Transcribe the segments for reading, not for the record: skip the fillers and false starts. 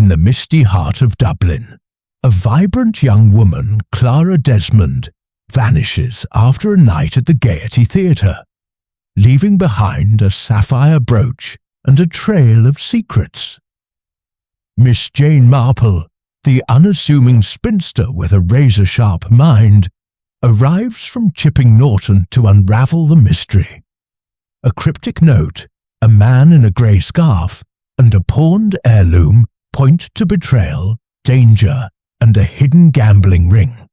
the misty heart of Dublin, a vibrant young woman, Clara Desmond, vanishes after a night at the Gaiety Theatre, leaving behind a sapphire brooch and a trail of secrets. Miss Jane Marple, the unassuming spinster with a razor-sharp mind, arrives from Chipping Norton to unravel the mystery. A cryptic note, a man in a grey scarf, and a pawned heirloom point to betrayal, danger, and a hidden gambling ring.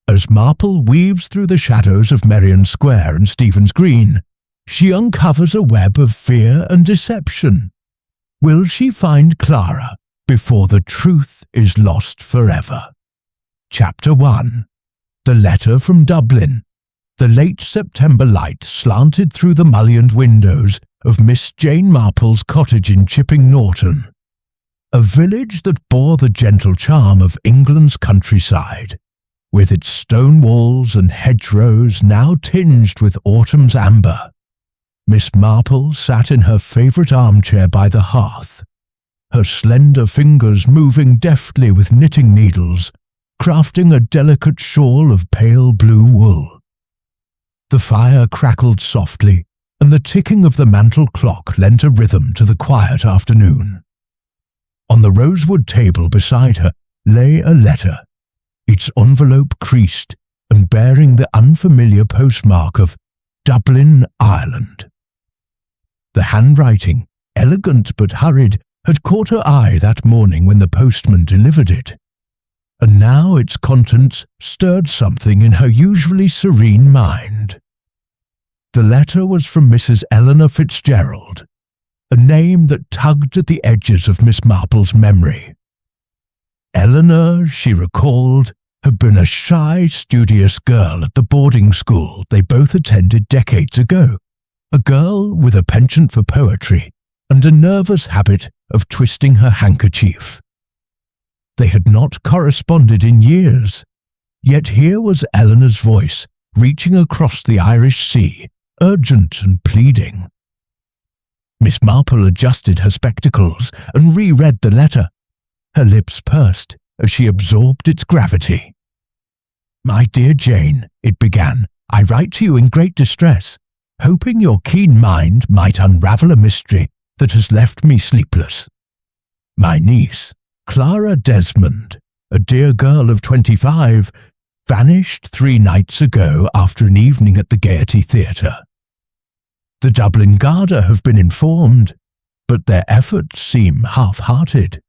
As Marple weaves through the shadows of Merrion Square and Stephen's Green, she uncovers a web of fear and deception. Will she find Clara before the truth is lost forever? Chapter 1. The Letter from Dublin. The late September light slanted through the mullioned windows of Miss Jane Marple's cottage in Chipping Norton, a village that bore the gentle charm of England's countryside, with its stone walls and hedgerows now tinged with autumn's amber. Miss Marple sat in her favourite armchair by the hearth, her slender fingers moving deftly with knitting needles, crafting a delicate shawl of pale blue wool. The fire crackled softly, and the ticking of the mantel clock lent a rhythm to the quiet afternoon. On the rosewood table beside her lay a letter, its envelope creased and bearing the unfamiliar postmark of Dublin, Ireland. The handwriting, elegant but hurried, had caught her eye that morning when the postman delivered it, and now its contents stirred something in her usually serene mind. The letter was from Mrs. Eleanor Fitzgerald, a name that tugged at the edges of Miss Marple's memory. Eleanor, she recalled, had been a shy, studious girl at the boarding school they both attended decades ago, a girl with a penchant for poetry and a nervous habit of twisting her handkerchief. They had not corresponded in years, yet here was Eleanor's voice reaching across the Irish Sea, urgent and pleading. Miss Marple adjusted her spectacles and reread the letter. Her lips pursed as she absorbed its gravity. "My dear Jane," it began, "I write to you in great distress, hoping your keen mind might unravel a mystery that has left me sleepless. My niece, Clara Desmond, a dear girl of 25, vanished 3 nights ago after an evening at the Gaiety Theatre. The Dublin Garda have been informed, but their efforts seem half-hearted,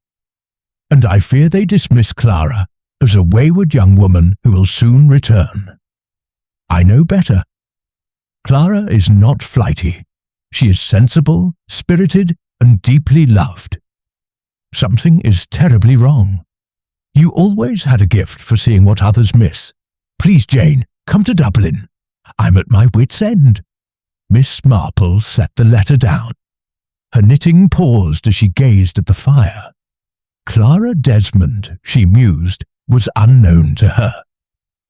and I fear they dismiss Clara as a wayward young woman who will soon return. I know better. Clara is not flighty. She is sensible, spirited, and deeply loved. Something is terribly wrong. You always had a gift for seeing what others miss. Please, Jane, come to Dublin. I'm at my wit's end." Miss Marple set the letter down. Her knitting paused as she gazed at the fire. Clara Desmond, she mused, was unknown to her,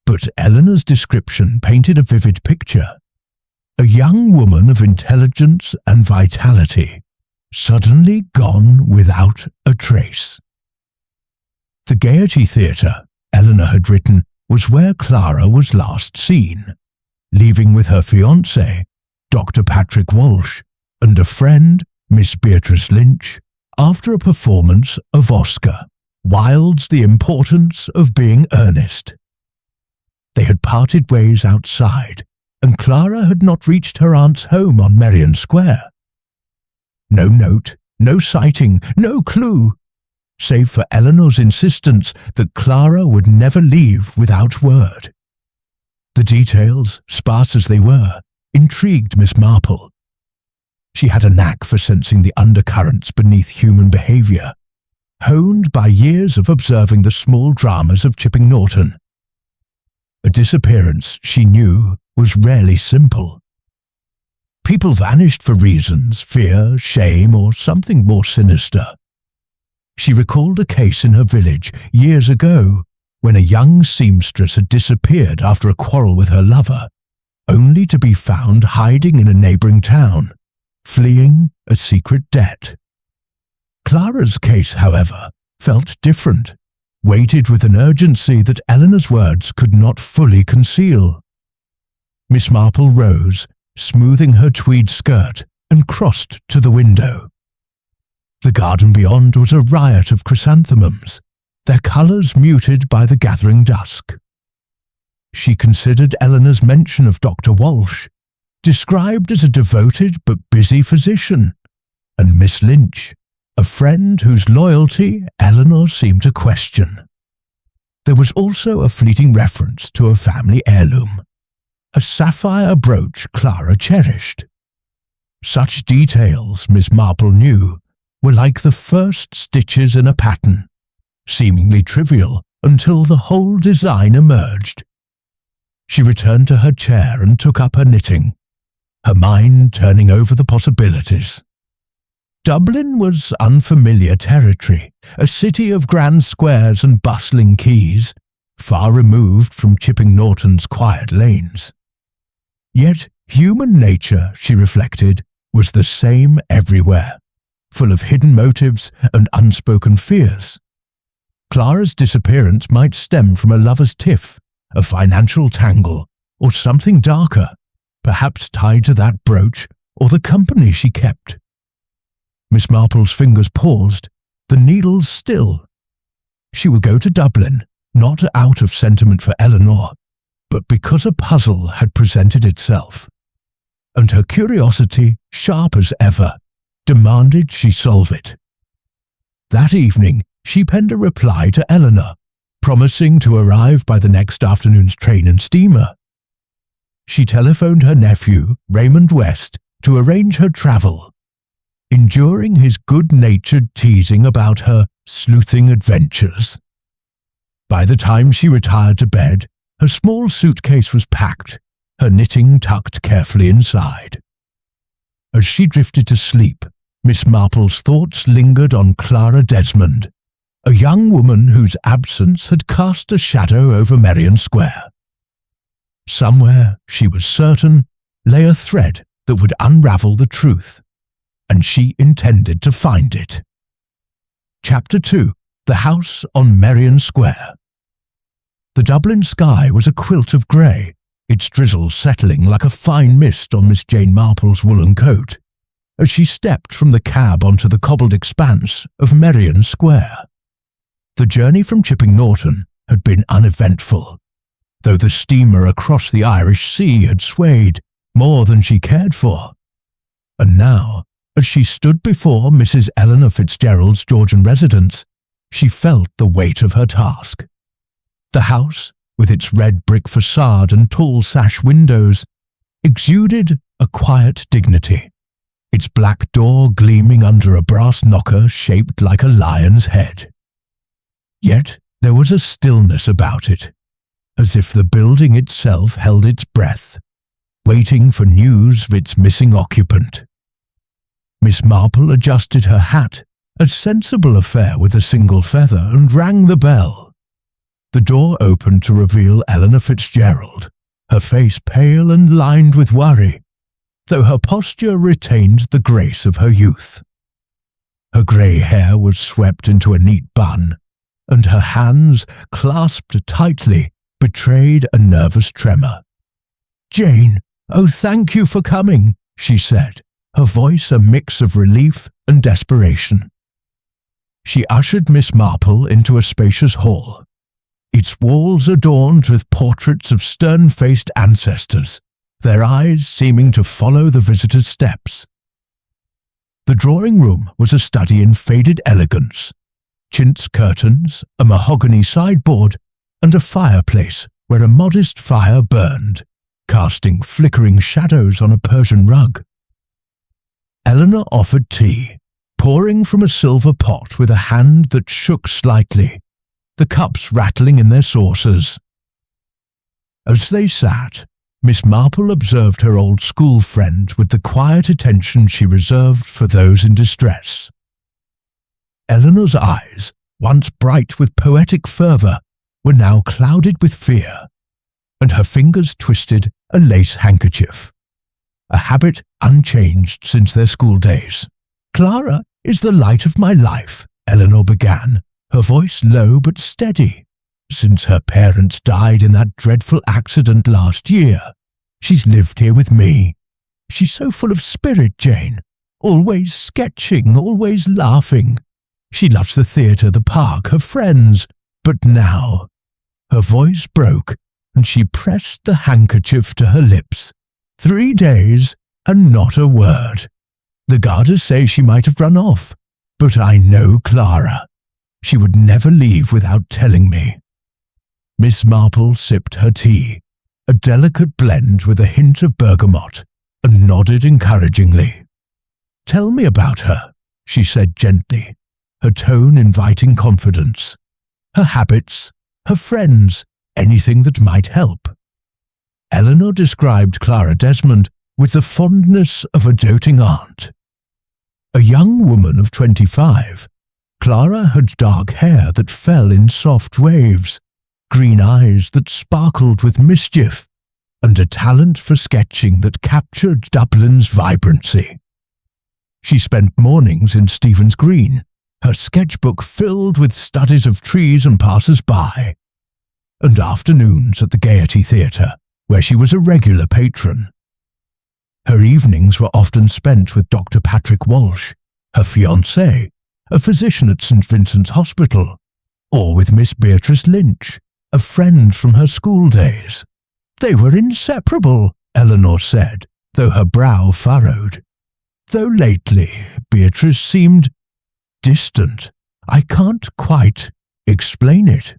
but Eleanor's description painted a vivid picture. A young woman of intelligence and vitality, suddenly gone without a trace. The Gaiety Theatre, Eleanor had written, was where Clara was last seen, leaving with her fiancé, Dr. Patrick Walsh, and a friend, Miss Beatrice Lynch, after a performance of Oscar Wilde's The Importance of Being Earnest. They had parted ways outside, and Clara had not reached her aunt's home on Merrion Square. No note, no sighting, no clue, save for Eleanor's insistence that Clara would never leave without word. The details, sparse as they were, intrigued Miss Marple. She had a knack for sensing the undercurrents beneath human behaviour, honed by years of observing the small dramas of Chipping Norton. A disappearance, she knew, was rarely simple. People vanished for reasons, fear, shame, or something more sinister. She recalled a case in her village years ago when a young seamstress had disappeared after a quarrel with her lover, only to be found hiding in a neighbouring town, fleeing a secret debt. Clara's case, however, felt different, weighted with an urgency that Eleanor's words could not fully conceal. Miss Marple rose, smoothing her tweed skirt, and crossed to the window. The garden beyond was a riot of chrysanthemums, their colours muted by the gathering dusk. She considered Eleanor's mention of Dr. Walsh, described as a devoted but busy physician, and Miss Lynch, a friend whose loyalty Eleanor seemed to question. There was also a fleeting reference to a family heirloom, a sapphire brooch Clara cherished. Such details, Miss Marple knew, were like the first stitches in a pattern, seemingly trivial until the whole design emerged. She returned to her chair and took up her knitting, her mind turning over the possibilities. Dublin was unfamiliar territory, a city of grand squares and bustling quays, far removed from Chipping Norton's quiet lanes. Yet human nature, she reflected, was the same everywhere, full of hidden motives and unspoken fears. Clara's disappearance might stem from a lover's tiff, a financial tangle, or something darker, perhaps tied to that brooch or the company she kept. Miss Marple's fingers paused, the needles still. She would go to Dublin, not out of sentiment for Eleanor, but because a puzzle had presented itself, and her curiosity, sharp as ever, demanded she solve it. That evening she penned a reply to Eleanor, promising to arrive by the next afternoon's train and steamer. She telephoned her nephew, Raymond West, to arrange her travel, enduring his good-natured teasing about her sleuthing adventures. By the time she retired to bed, her small suitcase was packed, her knitting tucked carefully inside. As she drifted to sleep, Miss Marple's thoughts lingered on Clara Desmond, a young woman whose absence had cast a shadow over Merrion Square. Somewhere, she was certain, lay a thread that would unravel the truth, and she intended to find it. Chapter 2. The House on Merrion Square. The Dublin sky was a quilt of grey, its drizzle settling like a fine mist on Miss Jane Marple's woolen coat, as she stepped from the cab onto the cobbled expanse of Merrion Square. The journey from Chipping Norton had been uneventful, though the steamer across the Irish Sea had swayed more than she cared for. And now, as she stood before Mrs. Eleanor Fitzgerald's Georgian residence, she felt the weight of her task. The house, with its red brick facade and tall sash windows, exuded a quiet dignity, its black door gleaming under a brass knocker shaped like a lion's head. Yet there was a stillness about it, as if the building itself held its breath, waiting for news of its missing occupant. Miss Marple adjusted her hat, a sensible affair with a single feather, and rang the bell. The door opened to reveal Eleanor Fitzgerald, her face pale and lined with worry, though her posture retained the grace of her youth. Her grey hair was swept into a neat bun, and her hands, clasped tightly, betrayed a nervous tremor. "Jane, oh, thank you for coming," she said, her voice a mix of relief and desperation. She ushered Miss Marple into a spacious hall, its walls adorned with portraits of stern-faced ancestors, their eyes seeming to follow the visitor's steps. The drawing-room was a study in faded elegance, chintz curtains, a mahogany sideboard, and a fireplace where a modest fire burned, casting flickering shadows on a Persian rug. Eleanor offered tea, pouring from a silver pot with a hand that shook slightly, the cups rattling in their saucers. As they sat, Miss Marple observed her old school friend with the quiet attention she reserved for those in distress. Eleanor's eyes, once bright with poetic fervour, were now clouded with fear, and her fingers twisted a lace handkerchief, a habit unchanged since their school days. "Clara is the light of my life," Eleanor began, her her voice low but steady. "Since her parents died in that dreadful accident last year, she's lived here with me. She's so full of spirit, Jane. Always sketching, always laughing. She loves the theatre, the park, her friends. But now—" Her voice broke, and she pressed the handkerchief to her lips. 3 days, and not a word. The guards say she might have run off, but I know Clara. She would never leave without telling me." Miss Marple sipped her tea, a delicate blend with a hint of bergamot, and nodded encouragingly. "Tell me about her," she said gently, her tone inviting confidence. "Her habits, her friends, anything that might help." Eleanor described Clara Desmond with the fondness of a doting aunt. A young woman of 25, Clara had dark hair that fell in soft waves, green eyes that sparkled with mischief, and a talent for sketching that captured Dublin's vibrancy. She spent mornings in Stephen's Green, her sketchbook filled with studies of trees and passers-by, and afternoons at the Gaiety Theatre, where she was a regular patron. Her evenings were often spent with Dr. Patrick Walsh, her fiancé, a physician at St. Vincent's Hospital, or with Miss Beatrice Lynch, a friend from her school days. "They were inseparable," Eleanor said, though her brow furrowed. "Though lately Beatrice seemed distant. I can't quite explain it."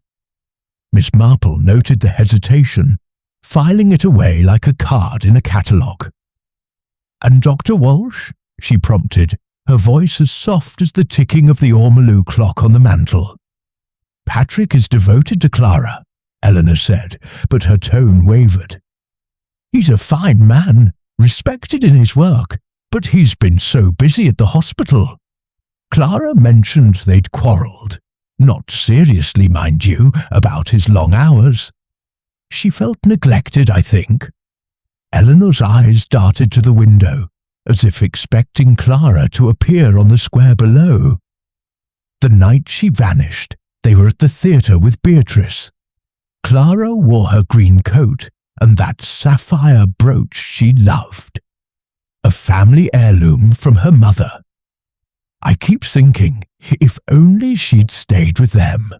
Miss Marple noted the hesitation, filing it away like a card in a catalogue. "And Dr. Walsh?" she prompted, her voice as soft as the ticking of the ormolu clock on the mantel. "Patrick is devoted to Clara," Eleanor said, but her tone wavered. "He's a fine man, respected in his work, but he's been so busy at the hospital. Clara mentioned they'd quarrelled, not seriously, mind you, about his long hours. She felt neglected, I think." Eleanor's eyes darted to the window, as if expecting Clara to appear on the square below. The night she vanished, they were at the theatre with Beatrice. Clara wore her green coat and that sapphire brooch she loved, a family heirloom from her mother. I keep thinking, if only she'd stayed with them.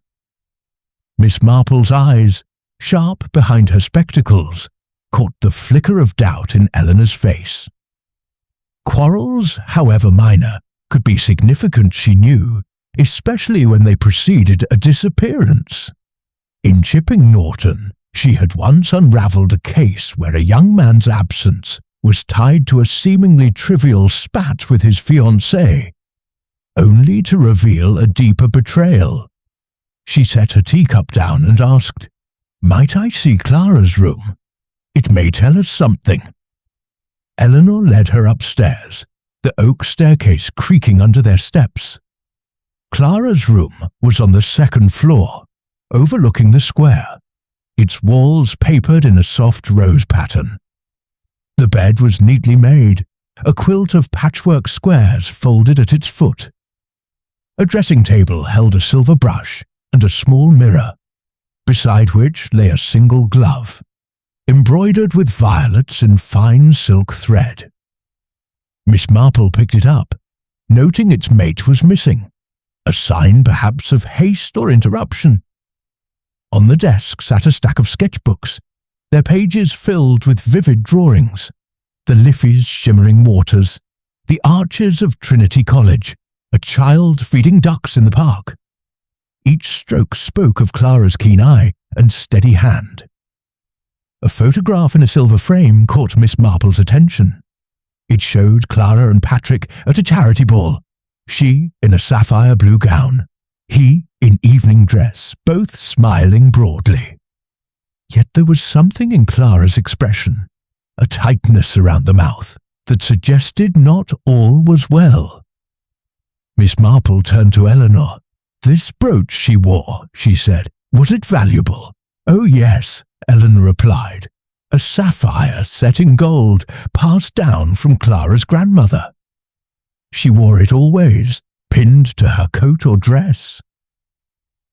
Miss Marple's eyes, sharp behind her spectacles, caught the flicker of doubt in Eleanor's face. Quarrels, however minor, could be significant, she knew, especially when they preceded a disappearance. In Chipping Norton, she had once unravelled a case where a young man's absence was tied to a seemingly trivial spat with his fiancée, only to reveal a deeper betrayal. She set her teacup down and asked, "Might I see Clara's room? It may tell us something." Eleanor led her upstairs, the oak staircase creaking under their steps. Clara's room was on the second floor, overlooking the square, its walls papered in a soft rose pattern. The bed was neatly made, a quilt of patchwork squares folded at its foot. A dressing table held a silver brush and a small mirror, beside which lay a single glove, embroidered with violets in fine silk thread. Miss Marple picked it up, noting its mate was missing, a sign perhaps of haste or interruption. On the desk sat a stack of sketchbooks, their pages filled with vivid drawings, the Liffey's shimmering waters, the arches of Trinity College, a child feeding ducks in the park. Each stroke spoke of Clara's keen eye and steady hand. A photograph in a silver frame caught Miss Marple's attention. It showed Clara and Patrick at a charity ball, she in a sapphire blue gown, he in evening dress, both smiling broadly. Yet there was something in Clara's expression, a tightness around the mouth, that suggested not all was well. Miss Marple turned to Eleanor. "This brooch she wore," she said, "was it valuable?" "Oh yes," Eleanor replied, "a sapphire set in gold, passed down from Clara's grandmother. She wore it always, pinned to her coat or dress."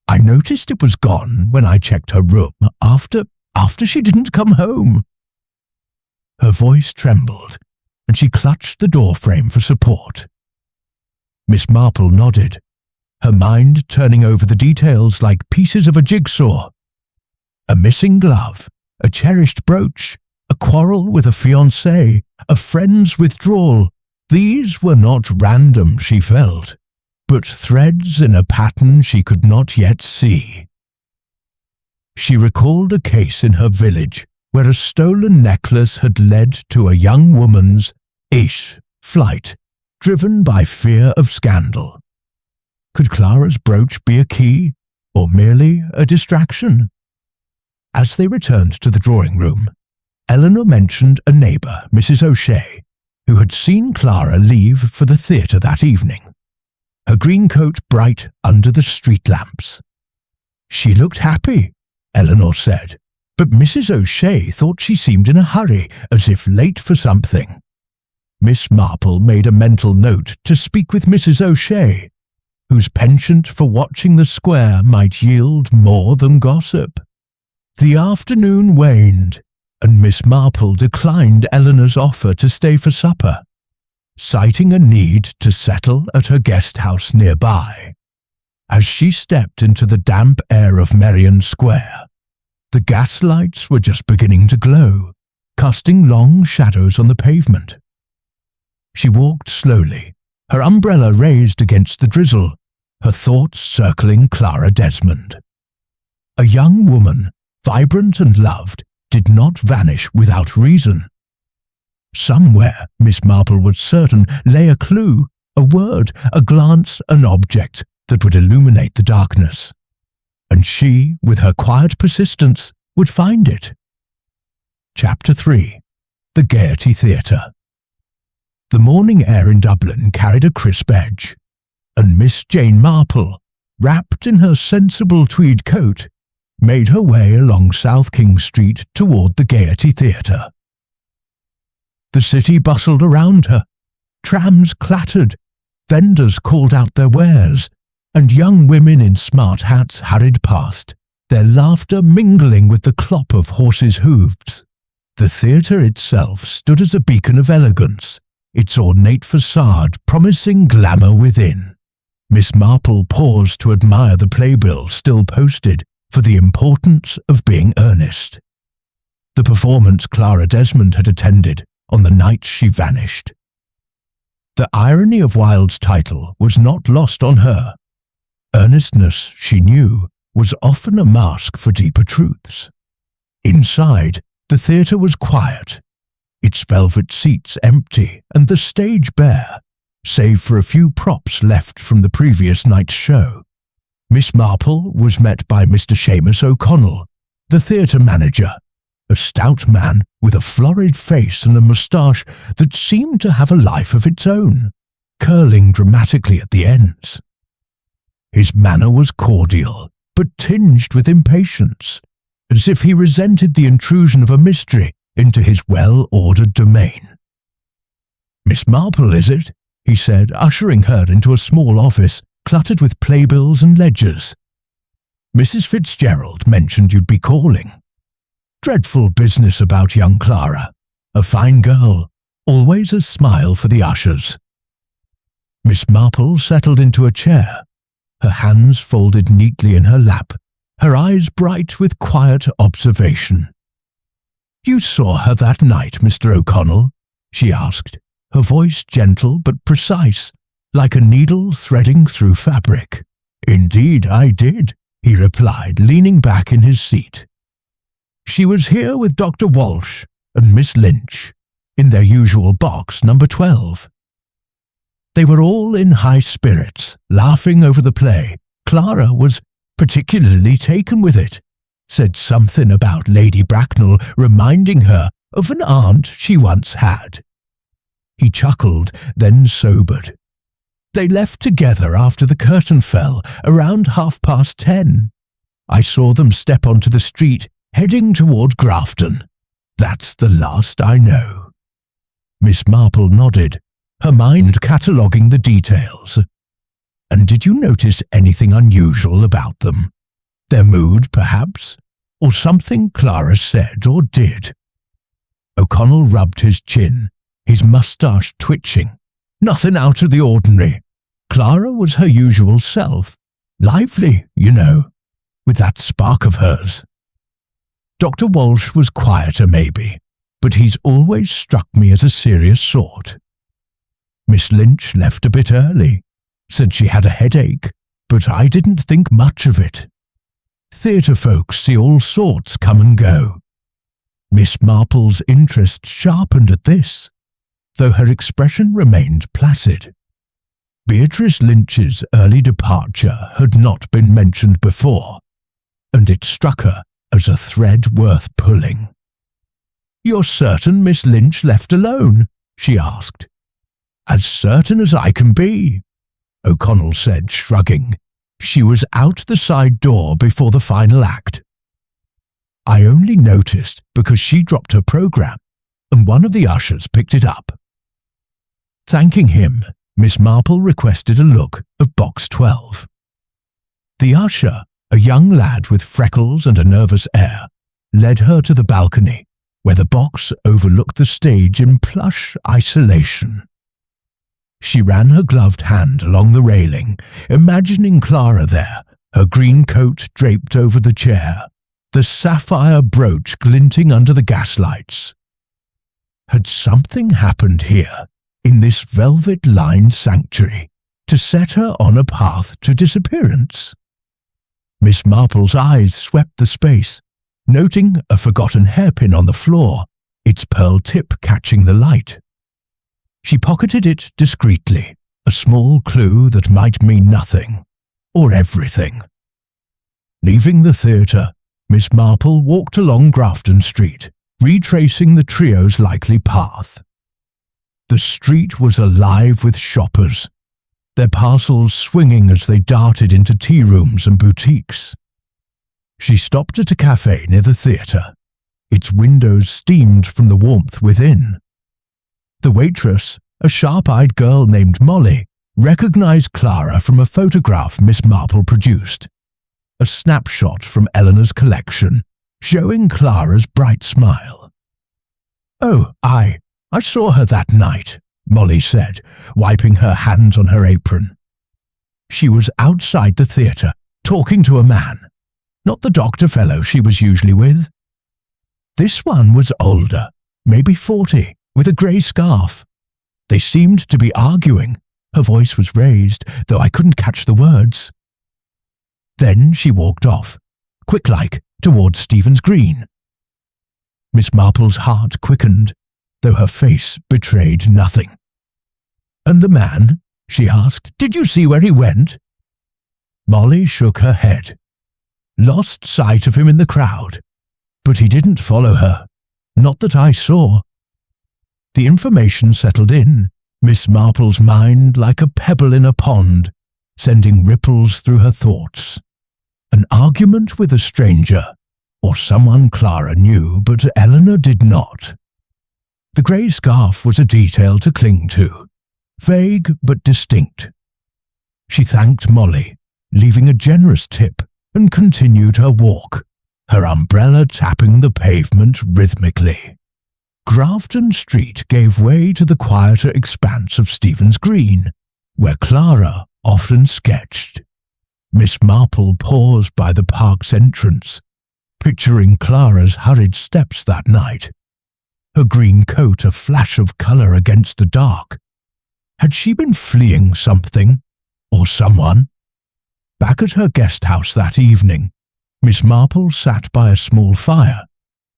I noticed it was gone when I checked her room after she didn't come home." Her voice trembled, and she clutched the door frame for support. Miss Marple nodded, her mind turning over the details like pieces of a jigsaw. A missing glove, a cherished brooch, a quarrel with a fiancé, a friend's withdrawal. These were not random, she felt, but threads in a pattern she could not yet see. She recalled a case in her village where a stolen necklace had led to a young woman's flight, driven by fear of scandal. Could Clara's brooch be a key, or merely a distraction? As they returned to the drawing room, Eleanor mentioned a neighbour, Mrs. O'Shea, who had seen Clara leave for the theatre that evening, her green coat bright under the street lamps. "She looked happy," Eleanor said, but Mrs. O'Shea thought she seemed in a hurry, as if late for something. Miss Marple made a mental note to speak with Mrs. O'Shea, whose penchant for watching the square might yield more than gossip. The afternoon waned, and Miss Marple declined Eleanor's offer to stay for supper, citing a need to settle at her guest house nearby. As she stepped into the damp air of Merrion Square, the gas lights were just beginning to glow, casting long shadows on the pavement. She walked slowly, her umbrella raised against the drizzle, her thoughts circling Clara Desmond. A young woman, vibrant and loved, did not vanish without reason. Somewhere, Miss Marple was certain, lay a clue, a word, a glance, an object that would illuminate the darkness. And she, with her quiet persistence, would find it. Chapter 3. The Gaiety Theatre. The morning air in Dublin carried a crisp edge, and Miss Jane Marple, wrapped in her sensible tweed coat, made her way along South King Street toward the Gaiety Theatre. The city bustled around her. Trams clattered, vendors called out their wares, and young women in smart hats hurried past, their laughter mingling with the clop of horses' hooves. The theatre itself stood as a beacon of elegance, its ornate facade promising glamour within. Miss Marple paused to admire the playbill still posted for the importance of being earnest. The performance Clara Desmond had attended on the night she vanished. The irony of Wilde's title was not lost on her. Earnestness, she knew, was often a mask for deeper truths. Inside, the theatre was quiet, its velvet seats empty and the stage bare, save for a few props left from the previous night's show. Miss Marple was met by Mr. Seamus O'Connell, the theatre manager, a stout man with a florid face and a moustache that seemed to have a life of its own, curling dramatically at the ends. His manner was cordial, but tinged with impatience, as if he resented the intrusion of a mystery into his well-ordered domain. "Miss Marple, is it?" he said, ushering her into a small office cluttered with playbills and ledgers. "Mrs. Fitzgerald mentioned you'd be calling. Dreadful business about young Clara. A fine girl, always a smile for the ushers." Miss Marple settled into a chair, her hands folded neatly in her lap, her eyes bright with quiet observation. "You saw her that night, Mr. O'Connell?" she asked, her voice gentle but precise, like a needle threading through fabric. "Indeed I did," he replied, leaning back in his seat. "She was here with Dr. Walsh and Miss Lynch, in their usual box, number 12. They were all in high spirits, laughing over the play. Clara was particularly taken with it, said something about Lady Bracknell reminding her of an aunt she once had." He chuckled, then sobered. "They left together after the curtain fell, around 10:30. I saw them step onto the street, heading toward Grafton. That's the last I know." Miss Marple nodded, her mind cataloguing the details. "And did you notice anything unusual about them?" Their mood, perhaps, or something Clara said or did. O'Connell rubbed his chin, his moustache twitching. Nothing out of the ordinary. Clara was her usual self. Lively, you know, with that spark of hers. Dr. Walsh was quieter, maybe, but he's always struck me as a serious sort. Miss Lynch left a bit early, said she had a headache, but I didn't think much of it. Theatre folks see all sorts come and go. Miss Marple's interest sharpened at this, though her expression remained placid. Beatrice Lynch's early departure had not been mentioned before, and it struck her as a thread worth pulling. "You're certain Miss Lynch left alone?" she asked. "As certain as I can be," O'Connell said, shrugging. "She was out the side door before the final act. I only noticed because she dropped her programme, and one of the ushers picked it up." Thanking him, Miss Marple requested a look of box 12. The usher, a young lad with freckles and a nervous air, led her to the balcony, where the box overlooked the stage in plush isolation. She ran her gloved hand along the railing, imagining Clara there, her green coat draped over the chair, the sapphire brooch glinting under the gaslights. Had something happened here, in this velvet-lined sanctuary, to set her on a path to disappearance? Miss Marple's eyes swept the space, noting a forgotten hairpin on the floor, its pearl tip catching the light. She pocketed it discreetly, a small clue that might mean nothing, or everything. Leaving the theatre, Miss Marple walked along Grafton Street, retracing the trio's likely path. The street was alive with shoppers, their parcels swinging as they darted into tea rooms and boutiques. She stopped at a cafe near the theatre. Its windows steamed from the warmth within. The waitress, a sharp-eyed girl named Molly, recognized Clara from a photograph Miss Marple produced, a snapshot from Eleanor's collection, showing Clara's bright smile. "Oh, I saw her that night," Molly said, wiping her hands on her apron. "She was outside the theatre, talking to a man, not the doctor fellow she was usually with. This one was older, maybe 40, with a grey scarf. They seemed to be arguing. Her voice was raised, though I couldn't catch the words. Then she walked off, quick-like, towards Stephen's Green." Miss Marple's heart quickened, though her face betrayed nothing. "And the man?" she asked. "Did you see where he went?" Molly shook her head. "Lost sight of him in the crowd, but he didn't follow her. Not that I saw." The information settled in, Miss Marple's mind like a pebble in a pond, sending ripples through her thoughts. An argument with a stranger, or someone Clara knew but Eleanor did not. The grey scarf was a detail to cling to, vague but distinct. She thanked Molly, leaving a generous tip, and continued her walk, her umbrella tapping the pavement rhythmically. Grafton Street gave way to the quieter expanse of Stephen's Green, where Clara often sketched. Miss Marple paused by the park's entrance, picturing Clara's hurried steps that night, her green coat a flash of colour against the dark. Had she been fleeing something, or someone? Back at her guest house that evening, Miss Marple sat by a small fire,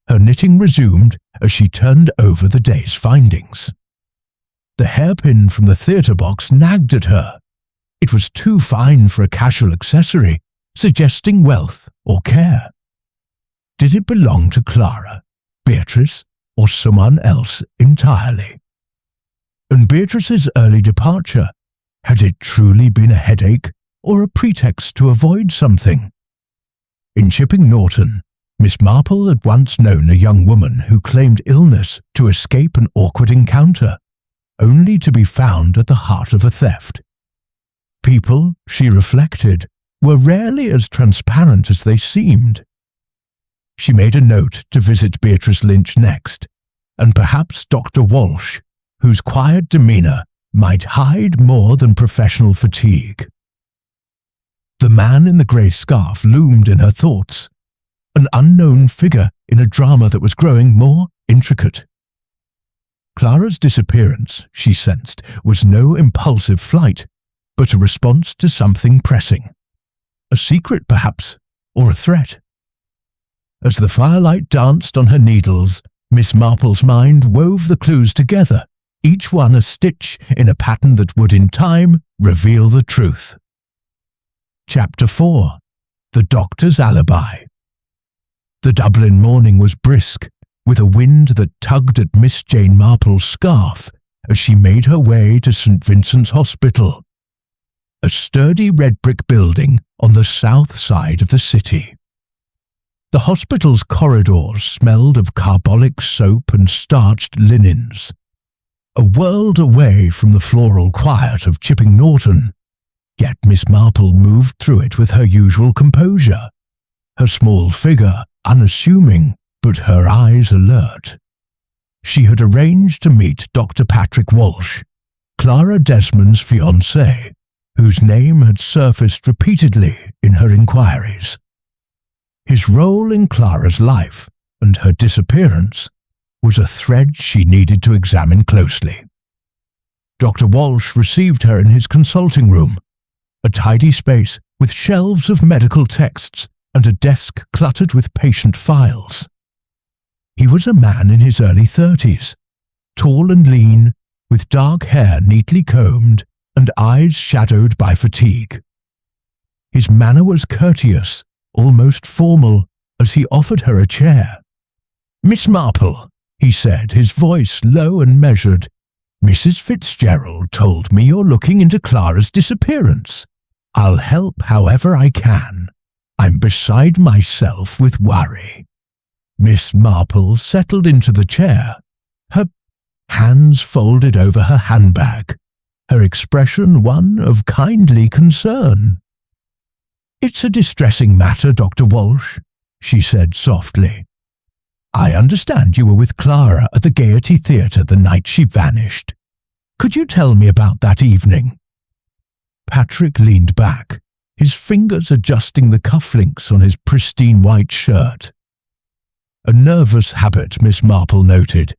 her knitting resumed as she turned over the day's findings. The hairpin from the theatre box nagged at her. It was too fine for a casual accessory, suggesting wealth or care. Did it belong to Clara, Beatrice, or someone else entirely? And Beatrice's early departure, had it truly been a headache or a pretext to avoid something? In Chipping Norton, Miss Marple had once known a young woman who claimed illness to escape an awkward encounter, only to be found at the heart of a theft. People, she reflected, were rarely as transparent as they seemed. She made a note to visit Beatrice Lynch next, and perhaps Dr. Walsh, whose quiet demeanour might hide more than professional fatigue. The man in the grey scarf loomed in her thoughts, an unknown figure in a drama that was growing more intricate. Clara's disappearance, she sensed, was no impulsive flight, but a response to something pressing. A secret, perhaps, or a threat. As the firelight danced on her needles, Miss Marple's mind wove the clues together, each one a stitch in a pattern that would in time reveal the truth. Chapter 4. The Doctor's Alibi. The Dublin morning was brisk, with a wind that tugged at Miss Jane Marple's scarf as she made her way to St. Vincent's Hospital, a sturdy red brick building on the south side of the city. The hospital's corridors smelled of carbolic soap and starched linens. A world away from the floral quiet of Chipping Norton, yet Miss Marple moved through it with her usual composure, her small figure unassuming, but her eyes alert. She had arranged to meet Dr. Patrick Walsh, Clara Desmond's fiancé, whose name had surfaced repeatedly in her inquiries. His role in Clara's life and her disappearance was a thread she needed to examine closely. Dr. Walsh received her in his consulting room, a tidy space with shelves of medical texts and a desk cluttered with patient files. He was a man in his early 30s, tall and lean, with dark hair neatly combed and eyes shadowed by fatigue. His manner was courteous, almost formal, as he offered her a chair. "Miss Marple," he said, his voice low and measured, "Mrs. Fitzgerald told me you're looking into Clara's disappearance. I'll help however I can. I'm beside myself with worry." Miss Marple settled into the chair, her hands folded over her handbag, her expression one of kindly concern. "It's a distressing matter, Dr. Walsh," she said softly. "I understand you were with Clara at the Gaiety Theatre the night she vanished. Could you tell me about that evening?" Patrick leaned back, his fingers adjusting the cufflinks on his pristine white shirt. A nervous habit, Miss Marple noted,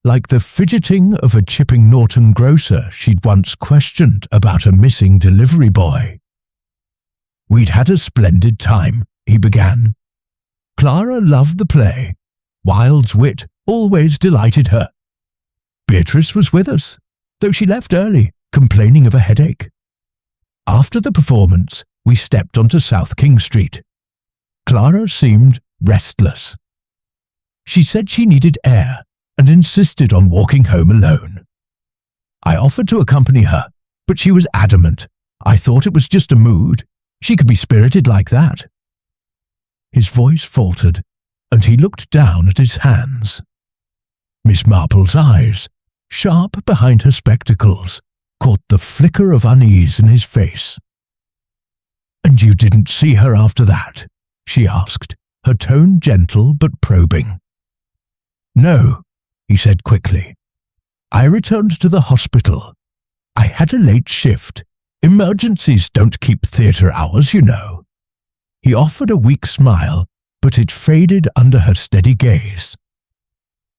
like the fidgeting of a Chipping Norton grocer she'd once questioned about a missing delivery boy. "We'd had a splendid time," he began. "Clara loved the play. Wilde's wit always delighted her. Beatrice was with us, though she left early, complaining of a headache. After the performance, we stepped onto South King Street. Clara seemed restless. She said she needed air and insisted on walking home alone. I offered to accompany her, but she was adamant. I thought it was just a mood. She could be spirited like that." His voice faltered, and he looked down at his hands. Miss Marple's eyes, sharp behind her spectacles, caught the flicker of unease in his face. "And you didn't see her after that?" she asked, her tone gentle but probing. "No," he said quickly. "I returned to the hospital. I had a late shift. Emergencies don't keep theatre hours, you know." He offered a weak smile, but it faded under her steady gaze.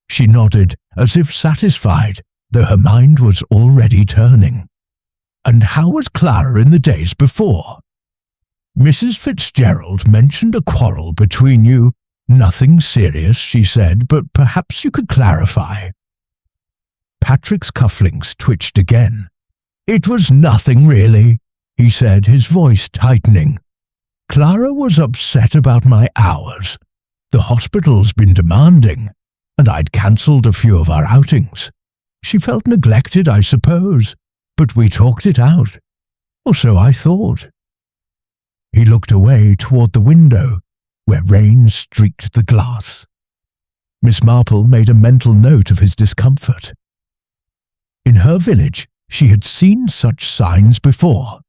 She nodded as if satisfied, though her mind was already turning. "And how was Clara in the days before?" "Mrs. Fitzgerald mentioned a quarrel between you. Nothing serious," she said, "but perhaps you could clarify." Patrick's cufflinks twitched again. "It was nothing really," he said, his voice tightening. "Clara was upset about my hours. The hospital's been demanding, and I'd cancelled a few of our outings. She felt neglected, I suppose, but we talked it out. Or so I thought." He looked away toward the window, where rain streaked the glass. Miss Marple made a mental note of his discomfort. In her village, she had seen such signs before.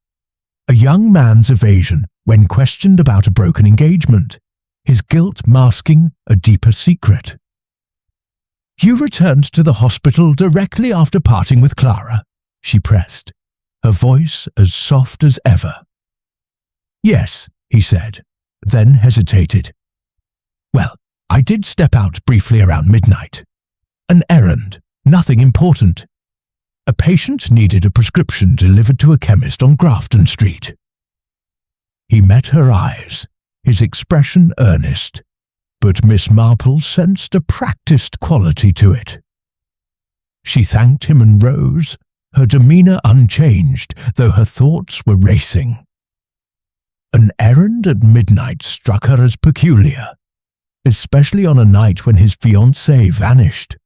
A young man's evasion when questioned about a broken engagement, his guilt masking a deeper secret. "You returned to the hospital directly after parting with Clara," she pressed, her voice as soft as ever. "Yes," he said, then hesitated. "Well, I did step out briefly around midnight. An errand, nothing important. A patient needed a prescription delivered to a chemist on Grafton Street." He met her eyes, his expression earnest, but Miss Marple sensed a practiced quality to it. She thanked him and rose, her demeanour unchanged, though her thoughts were racing. An errand at midnight struck her as peculiar, especially on a night when his fiancée vanished.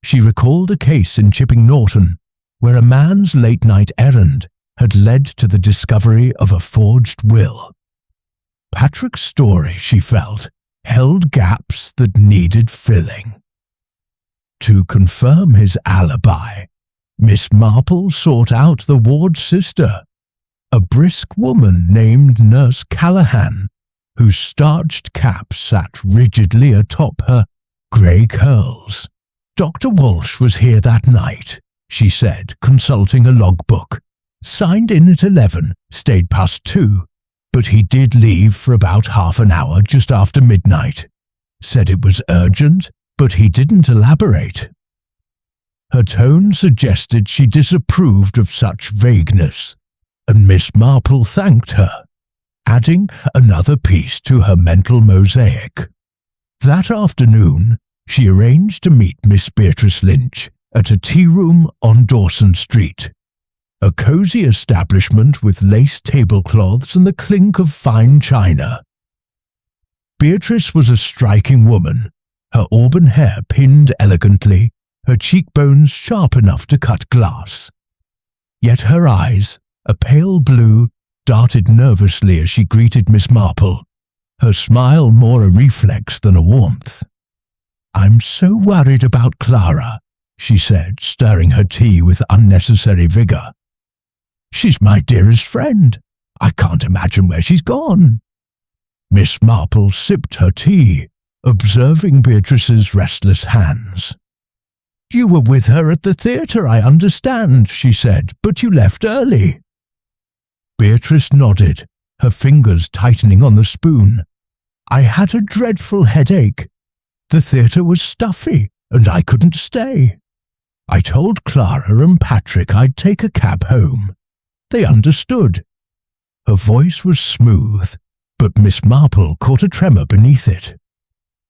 She recalled a case in Chipping Norton where a man's late-night errand had led to the discovery of a forged will. Patrick's story, she felt, held gaps that needed filling. To confirm his alibi, Miss Marple sought out the ward's sister, a brisk woman named Nurse Callahan, whose starched cap sat rigidly atop her grey curls. "Dr. Walsh was here that night," she said, consulting a logbook. "Signed in at 11, stayed past 2, but he did leave for about half an hour just after midnight. Said it was urgent, but he didn't elaborate." Her tone suggested she disapproved of such vagueness, and Miss Marple thanked her, adding another piece to her mental mosaic. That afternoon, she arranged to meet Miss Beatrice Lynch at a tea room on Dawson Street, a cosy establishment with lace tablecloths and the clink of fine china. Beatrice was a striking woman, her auburn hair pinned elegantly, her cheekbones sharp enough to cut glass. Yet her eyes, a pale blue, darted nervously as she greeted Miss Marple, her smile more a reflex than a warmth. "I'm so worried about Clara," she said, stirring her tea with unnecessary vigour. "She's my dearest friend. I can't imagine where she's gone." Miss Marple sipped her tea, observing Beatrice's restless hands. "You were with her at the theatre, I understand," she said, "but you left early." Beatrice nodded, her fingers tightening on the spoon. "I had a dreadful headache. The theatre was stuffy, and I couldn't stay. I told Clara and Patrick I'd take a cab home. They understood." Her voice was smooth, but Miss Marple caught a tremor beneath it.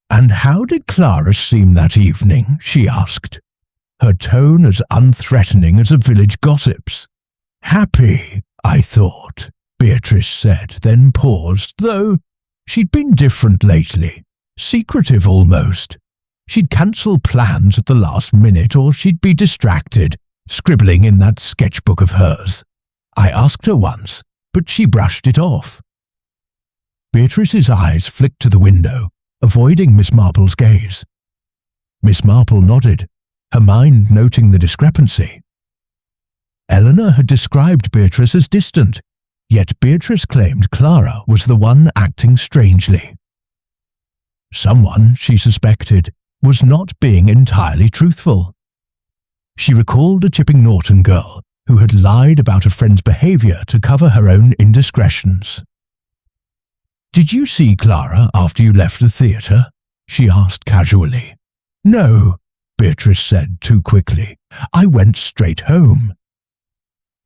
"And how did Clara seem that evening?" she asked, her tone as unthreatening as a village gossip's. "Happy, I thought," Beatrice said, then paused, though she'd been different lately, secretive almost. She'd cancel plans at the last minute, or she'd be distracted, scribbling in that sketchbook of hers. I asked her once, but she brushed it off. Beatrice's eyes flicked to the window, avoiding Miss Marple's gaze. Miss Marple nodded, her mind noting the discrepancy. Eleanor had described Beatrice as distant, yet Beatrice claimed Clara was the one acting strangely. Someone, she suspected, was not being entirely truthful. She recalled a Chipping Norton girl who had lied about a friend's behaviour to cover her own indiscretions. "Did you see Clara after you left the theatre?" she asked casually. "No," Beatrice said too quickly. "I went straight home."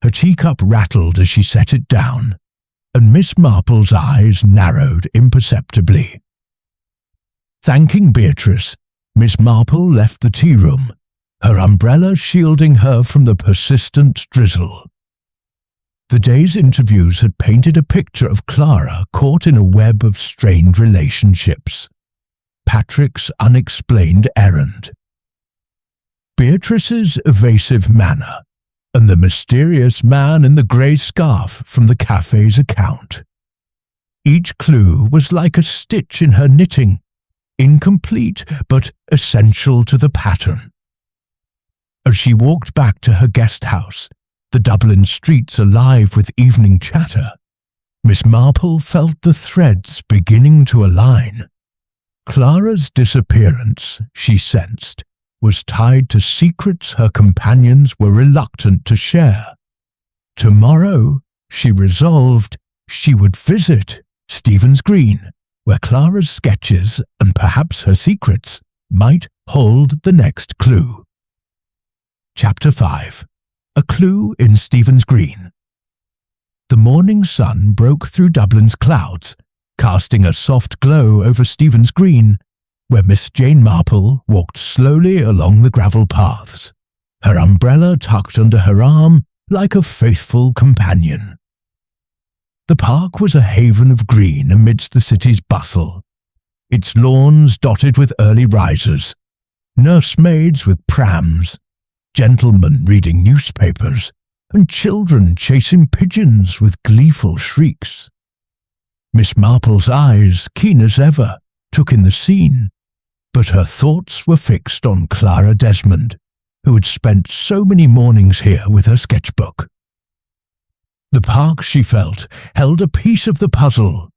Her teacup rattled as she set it down, and Miss Marple's eyes narrowed imperceptibly. Thanking Beatrice, Miss Marple left the tea room, her umbrella shielding her from the persistent drizzle. The day's interviews had painted a picture of Clara caught in a web of strained relationships. Patrick's unexplained errand, Beatrice's evasive manner, and the mysterious man in the grey scarf from the cafe's account. Each clue was like a stitch in her knitting, incomplete but essential to the pattern. As she walked back to her guest house, the Dublin streets alive with evening chatter, Miss Marple felt the threads beginning to align. Clara's disappearance, she sensed, was tied to secrets her companions were reluctant to share. Tomorrow, she resolved, she would visit Stephen's Green, where Clara's sketches and perhaps her secrets might hold the next clue. Chapter 5. A Clue in Stephen's Green. The morning sun broke through Dublin's clouds, casting a soft glow over Stephen's Green, where Miss Jane Marple walked slowly along the gravel paths, her umbrella tucked under her arm like a faithful companion. The park was a haven of green amidst the city's bustle, its lawns dotted with early risers, nursemaids with prams, gentlemen reading newspapers, and children chasing pigeons with gleeful shrieks. Miss Marple's eyes, keen as ever, took in the scene, but her thoughts were fixed on Clara Desmond, who had spent so many mornings here with her sketchbook. The park, she felt, held a piece of the puzzle,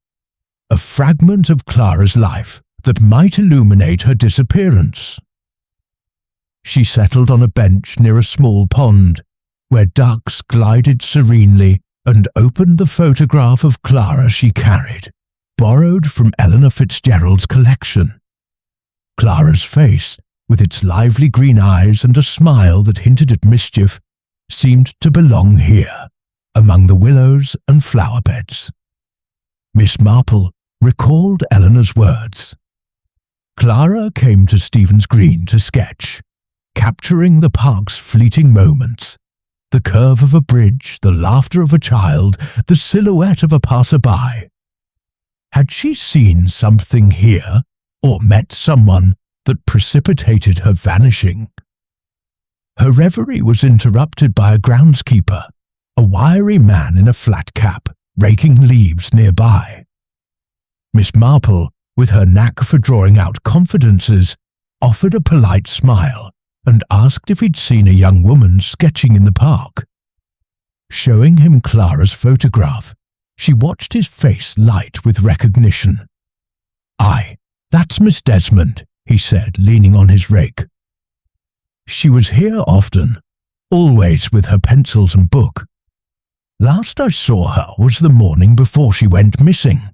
a fragment of Clara's life that might illuminate her disappearance. She settled on a bench near a small pond, where ducks glided serenely, and opened the photograph of Clara she carried, borrowed from Eleanor Fitzgerald's collection. Clara's face, with its lively green eyes and a smile that hinted at mischief, seemed to belong here, among the willows and flower beds. Miss Marple recalled Eleanor's words. Clara came to Stephen's Green to sketch, capturing the park's fleeting moments, the curve of a bridge, the laughter of a child, the silhouette of a passer-by. Had she seen something here, or met someone that precipitated her vanishing? Her reverie was interrupted by a groundskeeper, a wiry man in a flat cap, raking leaves nearby. Miss Marple, with her knack for drawing out confidences, offered a polite smile and asked if he'd seen a young woman sketching in the park. Showing him Clara's photograph, she watched his face light with recognition. "Aye, that's Miss Desmond," he said, leaning on his rake. "She was here often, always with her pencils and book. Last I saw her was the morning before she went missing.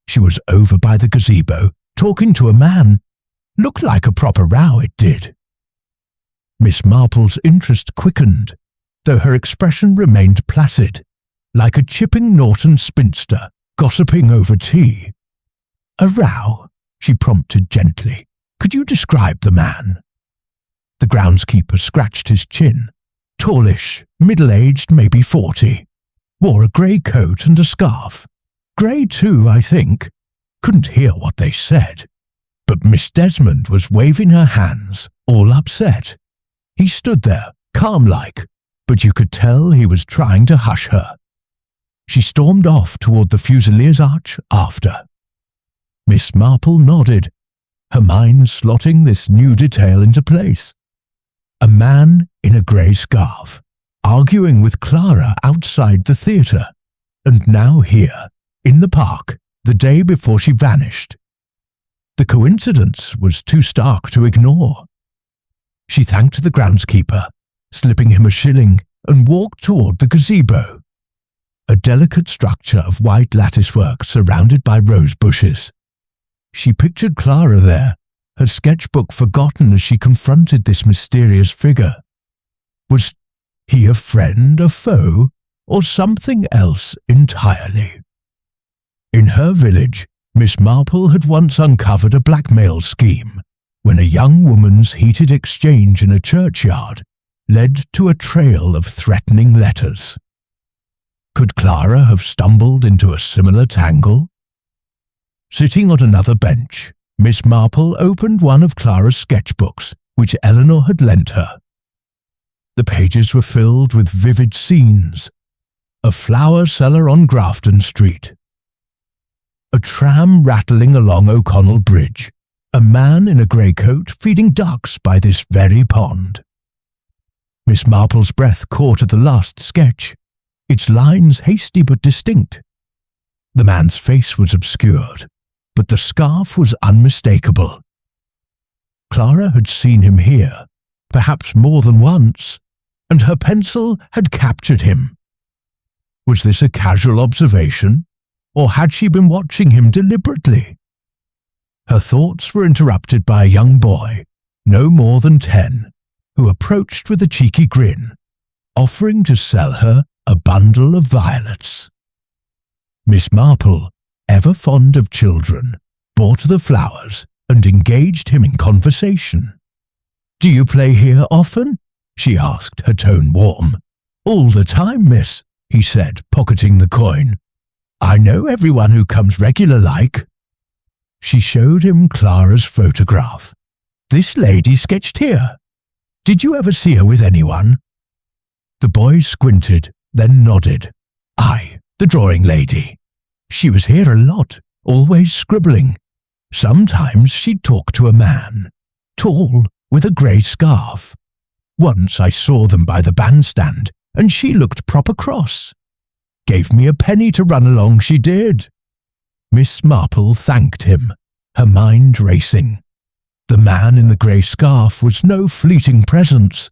She was over by the gazebo, talking to a man. Looked like a proper row, it did." Miss Marple's interest quickened, though her expression remained placid, like a chipping Norton spinster gossiping over tea. "A row?" she prompted gently. "Could you describe the man?" The groundskeeper scratched his chin. Tallish, middle-aged, maybe 40. Wore a grey coat and a scarf. Grey too, I think. Couldn't hear what they said. But Miss Desmond was waving her hands, all upset. He stood there, calm-like, but you could tell he was trying to hush her. She stormed off toward the Fusiliers' Arch after. Miss Marple nodded, her mind slotting this new detail into place. A man in a grey scarf, arguing with Clara outside the theatre, and now here, in the park, the day before she vanished. The coincidence was too stark to ignore. She thanked the groundskeeper, slipping him a shilling, and walked toward the gazebo, a delicate structure of white latticework surrounded by rose bushes. She pictured Clara there, her sketchbook forgotten as she confronted this mysterious figure. Was he a friend, a foe, or something else entirely? In her village, Miss Marple had once uncovered a blackmail scheme, when a young woman's heated exchange in a churchyard led to a trail of threatening letters. Could Clara have stumbled into a similar tangle? Sitting on another bench, Miss Marple opened one of Clara's sketchbooks, which Eleanor had lent her. The pages were filled with vivid scenes. A flower seller on Grafton Street, a tram rattling along O'Connell Bridge, a man in a grey coat feeding ducks by this very pond. Miss Marple's breath caught at the last sketch, its lines hasty but distinct. The man's face was obscured, but the scarf was unmistakable. Clara had seen him here, perhaps more than once, and her pencil had captured him. Was this a casual observation, or had she been watching him deliberately? Her thoughts were interrupted by a young boy, no more than 10, who approached with a cheeky grin, offering to sell her a bundle of violets. Miss Marple, ever fond of children, bought the flowers and engaged him in conversation. "Do you play here often?" she asked, her tone warm. "All the time, miss," he said, pocketing the coin. "I know everyone who comes regular like." She showed him Clara's photograph. "This lady sketched here. Did you ever see her with anyone?" The boy squinted, then nodded. "Aye, the drawing lady. She was here a lot, always scribbling. Sometimes she'd talk to a man, tall, with a grey scarf. Once I saw them by the bandstand, and she looked proper cross. Gave me a penny to run along, she did." Miss Marple thanked him, her mind racing. The man in the grey scarf was no fleeting presence,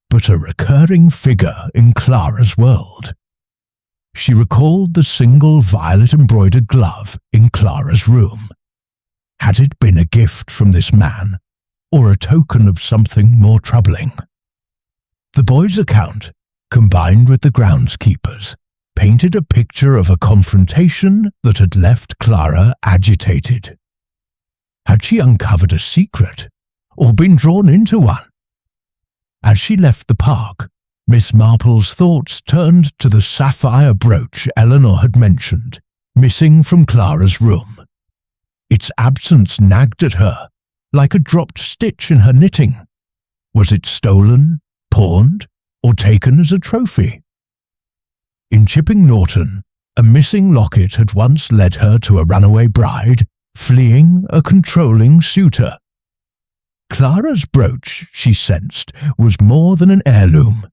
but a recurring figure in Clara's world. She recalled the single violet-embroidered glove in Clara's room. Had it been a gift from this man, or a token of something more troubling? The boy's account, combined with the groundskeeper's, painted a picture of a confrontation that had left Clara agitated. Had she uncovered a secret, or been drawn into one? As she left the park, Miss Marple's thoughts turned to the sapphire brooch Eleanor had mentioned, missing from Clara's room. Its absence nagged at her, like a dropped stitch in her knitting. Was it stolen, pawned, or taken as a trophy? In Chipping Norton, a missing locket had once led her to a runaway bride, fleeing a controlling suitor. Clara's brooch, she sensed, was more than an heirloom.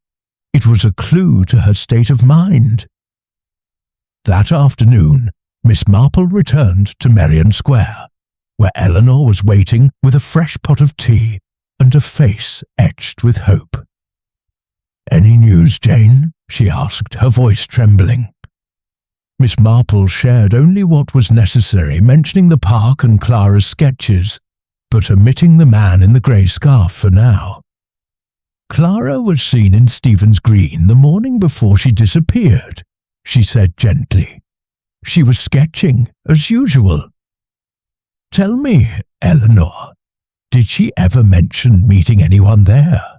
It was a clue to her state of mind. That afternoon, Miss Marple returned to Merrion Square, where Eleanor was waiting with a fresh pot of tea and a face etched with hope. "Any news, Jane?" she asked, her voice trembling. Miss Marple shared only what was necessary, mentioning the park and Clara's sketches, but omitting the man in the grey scarf for now. "Clara was seen in Stephen's Green the morning before she disappeared," she said gently. "She was sketching, as usual. Tell me, Eleanor, did she ever mention meeting anyone there?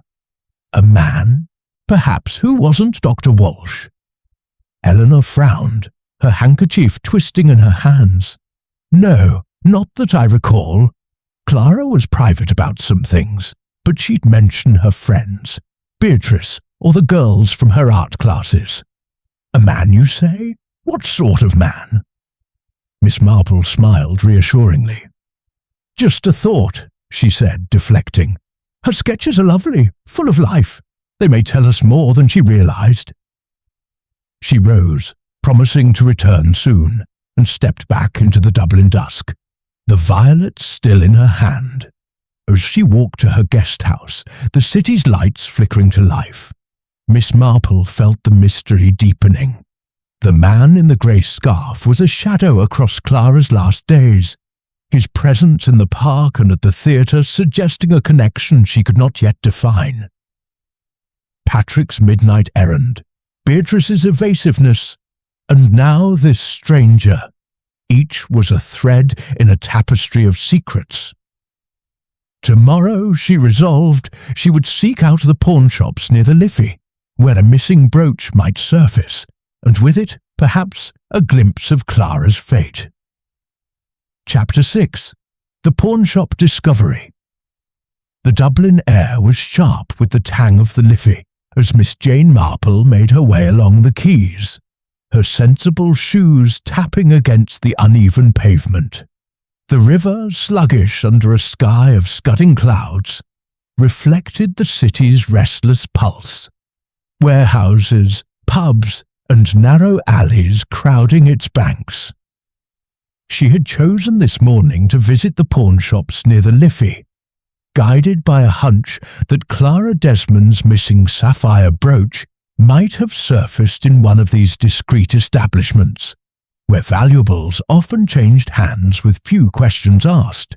A man, perhaps, who wasn't Dr. Walsh?" Eleanor frowned, her handkerchief twisting in her hands. "No, not that I recall. Clara was private about some things, but she'd mention her friends, Beatrice, or the girls from her art classes. A man, you say? What sort of man?" Miss Marple smiled reassuringly. "Just a thought," she said, deflecting. "Her sketches are lovely, full of life. They may tell us more than she realized." She rose, promising to return soon, and stepped back into the Dublin dusk, the violet still in her hand. As she walked to her guest house, the city's lights flickering to life, Miss Marple felt the mystery deepening. The man in the grey scarf was a shadow across Clara's last days, his presence in the park and at the theatre suggesting a connection she could not yet define. Patrick's midnight errand, Beatrice's evasiveness, and now this stranger. Each was a thread in a tapestry of secrets. Tomorrow, she resolved, she would seek out the pawnshops near the Liffey, where a missing brooch might surface, and with it, perhaps, a glimpse of Clara's fate. Chapter 6. The Pawnshop Discovery. The Dublin air was sharp with the tang of the Liffey as Miss Jane Marple made her way along the quays, her sensible shoes tapping against the uneven pavement. The river, sluggish under a sky of scudding clouds, reflected the city's restless pulse. Warehouses, pubs, and narrow alleys crowding its banks, She had chosen this morning to visit the pawnshops near the Liffey, guided by a hunch that Clara Desmond's missing sapphire brooch might have surfaced in one of these discreet establishments, where valuables often changed hands with few questions asked.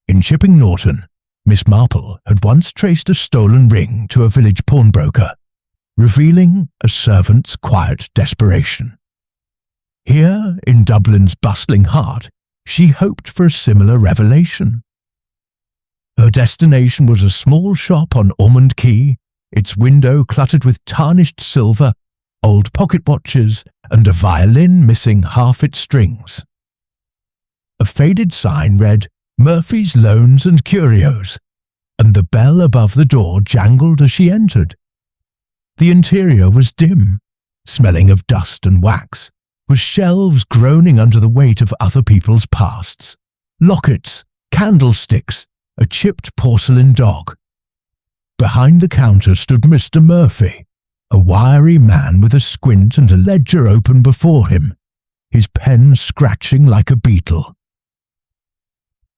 In Chipping Norton, Miss Marple had once traced a stolen ring to a village pawnbroker, revealing a servant's quiet desperation. Here, in Dublin's bustling heart, she hoped for a similar revelation. Her destination was a small shop on Ormond Quay, its window cluttered with tarnished silver, old pocket watches, and a violin missing half its strings. A faded sign read, "Murphy's Loans and Curios," and the bell above the door jangled as she entered. The interior was dim, smelling of dust and wax, with shelves groaning under the weight of other people's pasts, lockets, candlesticks, a chipped porcelain dog. Behind the counter stood Mr. Murphy, a wiry man with a squint and a ledger open before him, his pen scratching like a beetle.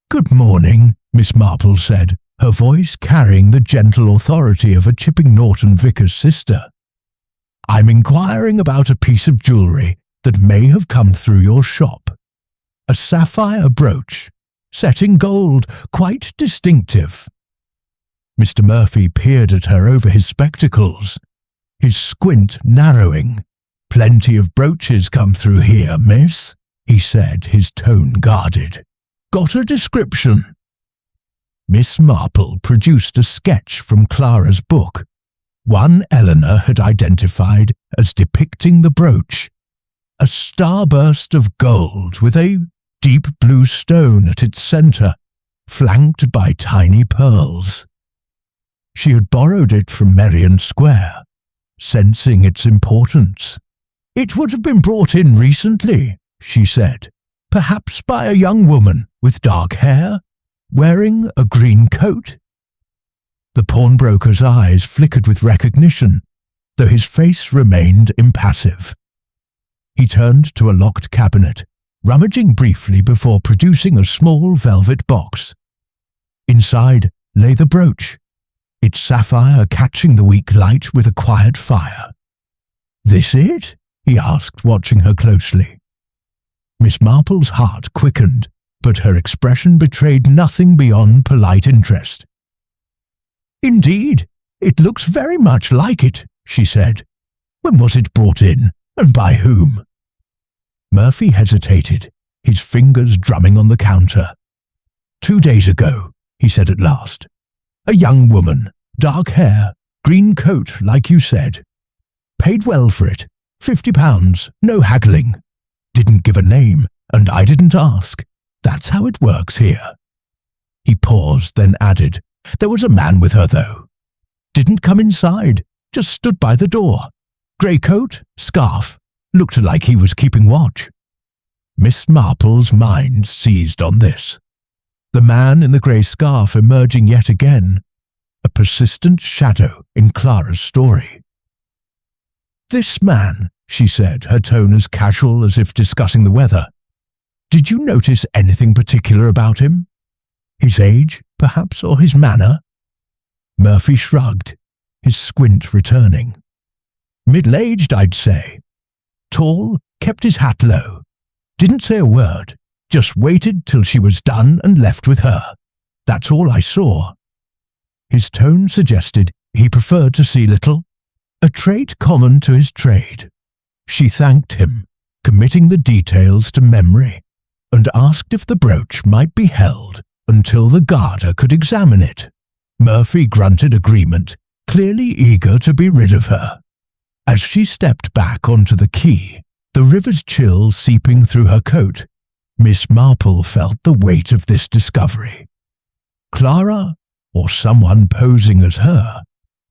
"Good morning," Miss Marple said, her voice carrying the gentle authority of a Chipping Norton vicar's sister. "I'm inquiring about a piece of jewellery that may have come through your shop. A sapphire brooch, set in gold, quite distinctive." Mr. Murphy peered at her over his spectacles, his squint narrowing. "Plenty of brooches come through here, miss," he said, his tone guarded. "Got a description?" Miss Marple produced a sketch from Clara's book, one Eleanor had identified as depicting the brooch, a starburst of gold with a deep blue stone at its centre, flanked by tiny pearls. She had borrowed it from Merrion Square, sensing its importance. "It would have been brought in recently," she said, "perhaps by a young woman with dark hair, wearing a green coat." The pawnbroker's eyes flickered with recognition, though his face remained impassive. He turned to a locked cabinet, rummaging briefly before producing a small velvet box. Inside lay the brooch, its sapphire catching the weak light with a quiet fire. "This it?" he asked, watching her closely. Miss Marple's heart quickened, but her expression betrayed nothing beyond polite interest. "Indeed, it looks very much like it," she said. "When was it brought in, and by whom?" Murphy hesitated, his fingers drumming on the counter. "2 days ago," he said at last. "A young woman, dark hair, green coat, like you said. Paid well for it, £50, no haggling. Didn't give a name, and I didn't ask. That's how it works here." He paused, then added, "There was a man with her, though. Didn't come inside, just stood by the door. Grey coat, scarf, looked like he was keeping watch." Miss Marple's mind seized on this. The man in the grey scarf emerging yet again, a persistent shadow in Clara's story. "This man," she said, her tone as casual as if discussing the weather. "Did you notice anything particular about him? His age, perhaps, or his manner?" Murphy shrugged, his squint returning. "Middle-aged, I'd say. Tall, kept his hat low. Didn't say a word, just waited till she was done and left with her. That's all I saw." His tone suggested he preferred to see little, a trait common to his trade. She thanked him, committing the details to memory, and asked if the brooch might be held until the garter could examine it. Murphy grunted agreement, clearly eager to be rid of her. As she stepped back onto the quay, the river's chill seeping through her coat, Miss Marple felt the weight of this discovery. Clara, or someone posing as her,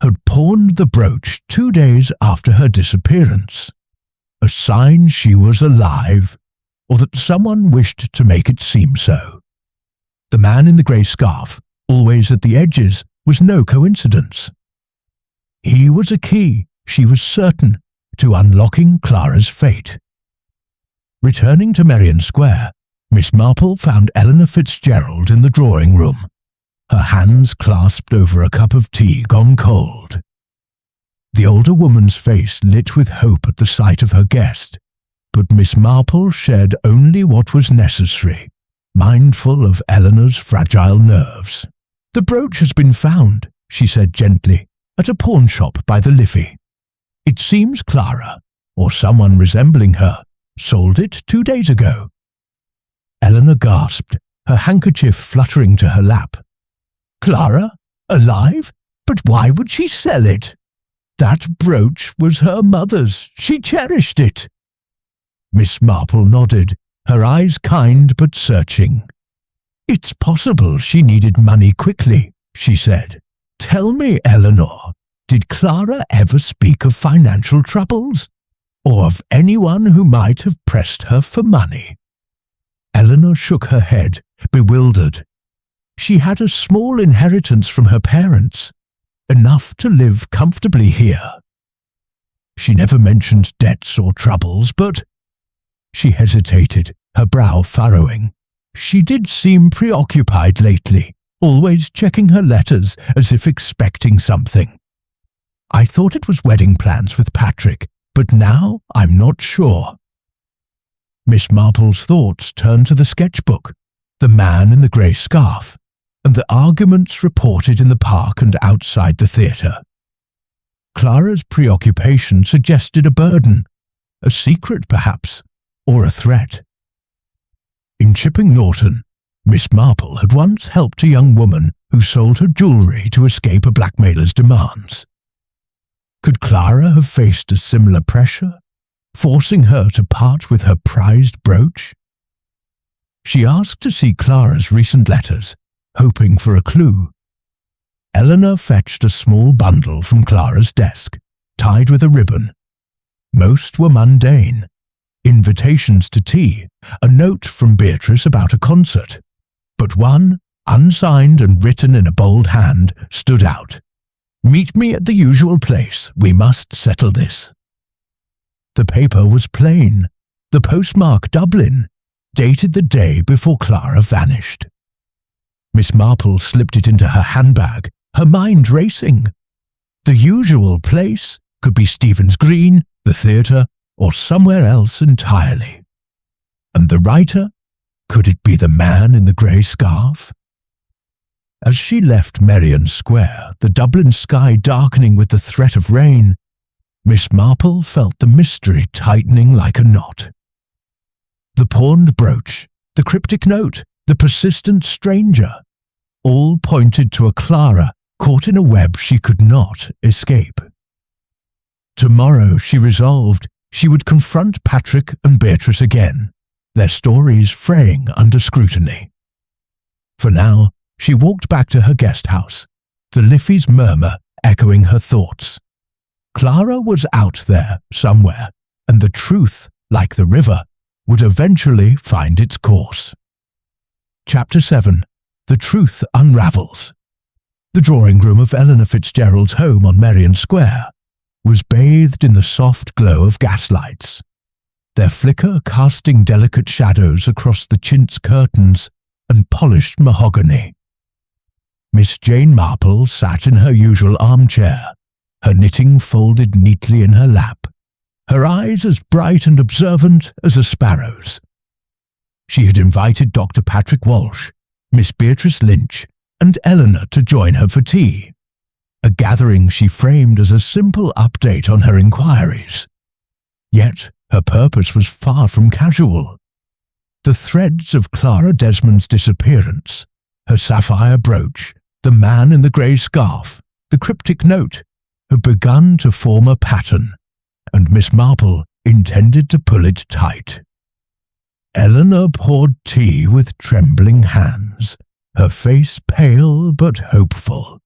had pawned the brooch 2 days after her disappearance, a sign she was alive, or that someone wished to make it seem so. The man in the grey scarf, always at the edges, was no coincidence. He was a key, she was certain, to unlocking Clara's fate. Returning to Merrion Square, Miss Marple found Eleanor Fitzgerald in the drawing room, her hands clasped over a cup of tea gone cold. The older woman's face lit with hope at the sight of her guest, but Miss Marple shared only what was necessary, mindful of Eleanor's fragile nerves. "The brooch has been found," she said gently, "at a pawnshop by the Liffey. It seems Clara, or someone resembling her, sold it 2 days ago." Eleanor gasped, her handkerchief fluttering to her lap. "Clara? Alive? But why would she sell it? That brooch was her mother's. She cherished it." Miss Marple nodded, her eyes kind but searching. "It's possible she needed money quickly," she said. "Tell me, Eleanor, did Clara ever speak of financial troubles, or of anyone who might have pressed her for money?" Eleanor shook her head, bewildered. She had a small inheritance from her parents, enough to live comfortably here. She never mentioned debts or troubles, but... She hesitated, her brow furrowing. She did seem preoccupied lately, always checking her letters as if expecting something. "I thought it was wedding plans with Patrick, but now I'm not sure." Miss Marple's thoughts turned to the sketchbook, the man in the grey scarf, and the arguments reported in the park and outside the theatre. Clara's preoccupation suggested a burden, a secret perhaps, or a threat. In Chipping Norton, Miss Marple had once helped a young woman who sold her jewellery to escape a blackmailer's demands. Could Clara have faced a similar pressure, forcing her to part with her prized brooch? She asked to see Clara's recent letters, hoping for a clue. Eleanor fetched a small bundle from Clara's desk, tied with a ribbon. Most were mundane. Invitations to tea, a note from Beatrice about a concert. But one, unsigned and written in a bold hand, stood out. "Meet me at the usual place. We must settle this." The paper was plain. The postmark Dublin, dated the day before Clara vanished. Miss Marple slipped it into her handbag, her mind racing. The usual place could be Stephen's Green, the theatre, or somewhere else entirely. And the writer? Could it be the man in the grey scarf? As she left Merrion Square, the Dublin sky darkening with the threat of rain, Miss Marple felt the mystery tightening like a knot. The pawned brooch, the cryptic note, the persistent stranger, all pointed to a Clara caught in a web she could not escape. Tomorrow, she resolved, she would confront Patrick and Beatrice again, their stories fraying under scrutiny. For now, she walked back to her guest house, the Liffey's murmur echoing her thoughts. Clara was out there somewhere, and the truth, like the river, would eventually find its course. Chapter 7. The Truth Unravels. The drawing room of Eleanor Fitzgerald's home on Merrion Square was bathed in the soft glow of gaslights, their flicker casting delicate shadows across the chintz curtains and polished mahogany. Miss Jane Marple sat in her usual armchair, her knitting folded neatly in her lap, her eyes as bright and observant as a sparrow's. She had invited Dr. Patrick Walsh, Miss Beatrice Lynch, and Eleanor to join her for tea, a gathering she framed as a simple update on her inquiries. Yet her purpose was far from casual. The threads of Clara Desmond's disappearance, her sapphire brooch, the man in the grey scarf, the cryptic note, had begun to form a pattern, and Miss Marple intended to pull it tight. Eleanor poured tea with trembling hands, her face pale but hopeful,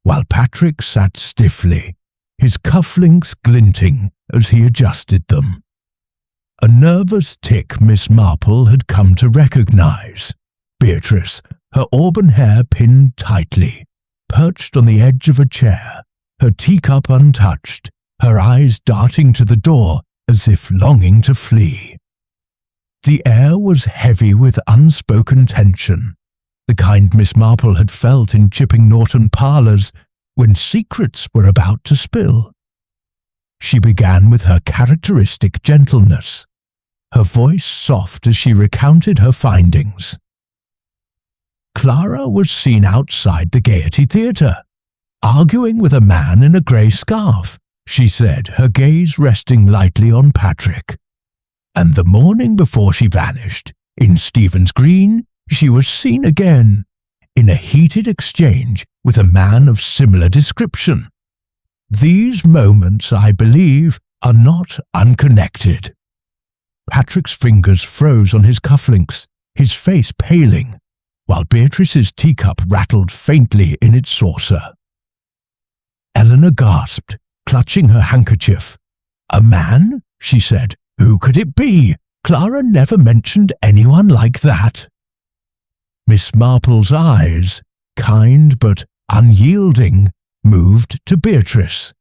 while Patrick sat stiffly, his cufflinks glinting as he adjusted them. A nervous tick Miss Marple had come to recognize. Beatrice, her auburn hair pinned tightly, perched on the edge of a chair, her teacup untouched, her eyes darting to the door as if longing to flee. The air was heavy with unspoken tension, the kind Miss Marple had felt in Chipping Norton parlours when secrets were about to spill. She began with her characteristic gentleness, her voice soft as she recounted her findings. Clara was seen outside the Gaiety Theatre, arguing with a man in a grey scarf, she said, her gaze resting lightly on Patrick. And the morning before she vanished, in Stephen's Green, she was seen again, in a heated exchange with a man of similar description. These moments, I believe, are not unconnected. Patrick's fingers froze on his cufflinks, his face paling, while Beatrice's teacup rattled faintly in its saucer. Eleanor gasped, clutching her handkerchief. "A man?" she said. "Who could it be? Clara never mentioned anyone like that." Miss Marple's eyes, kind but unyielding, moved to Beatrice.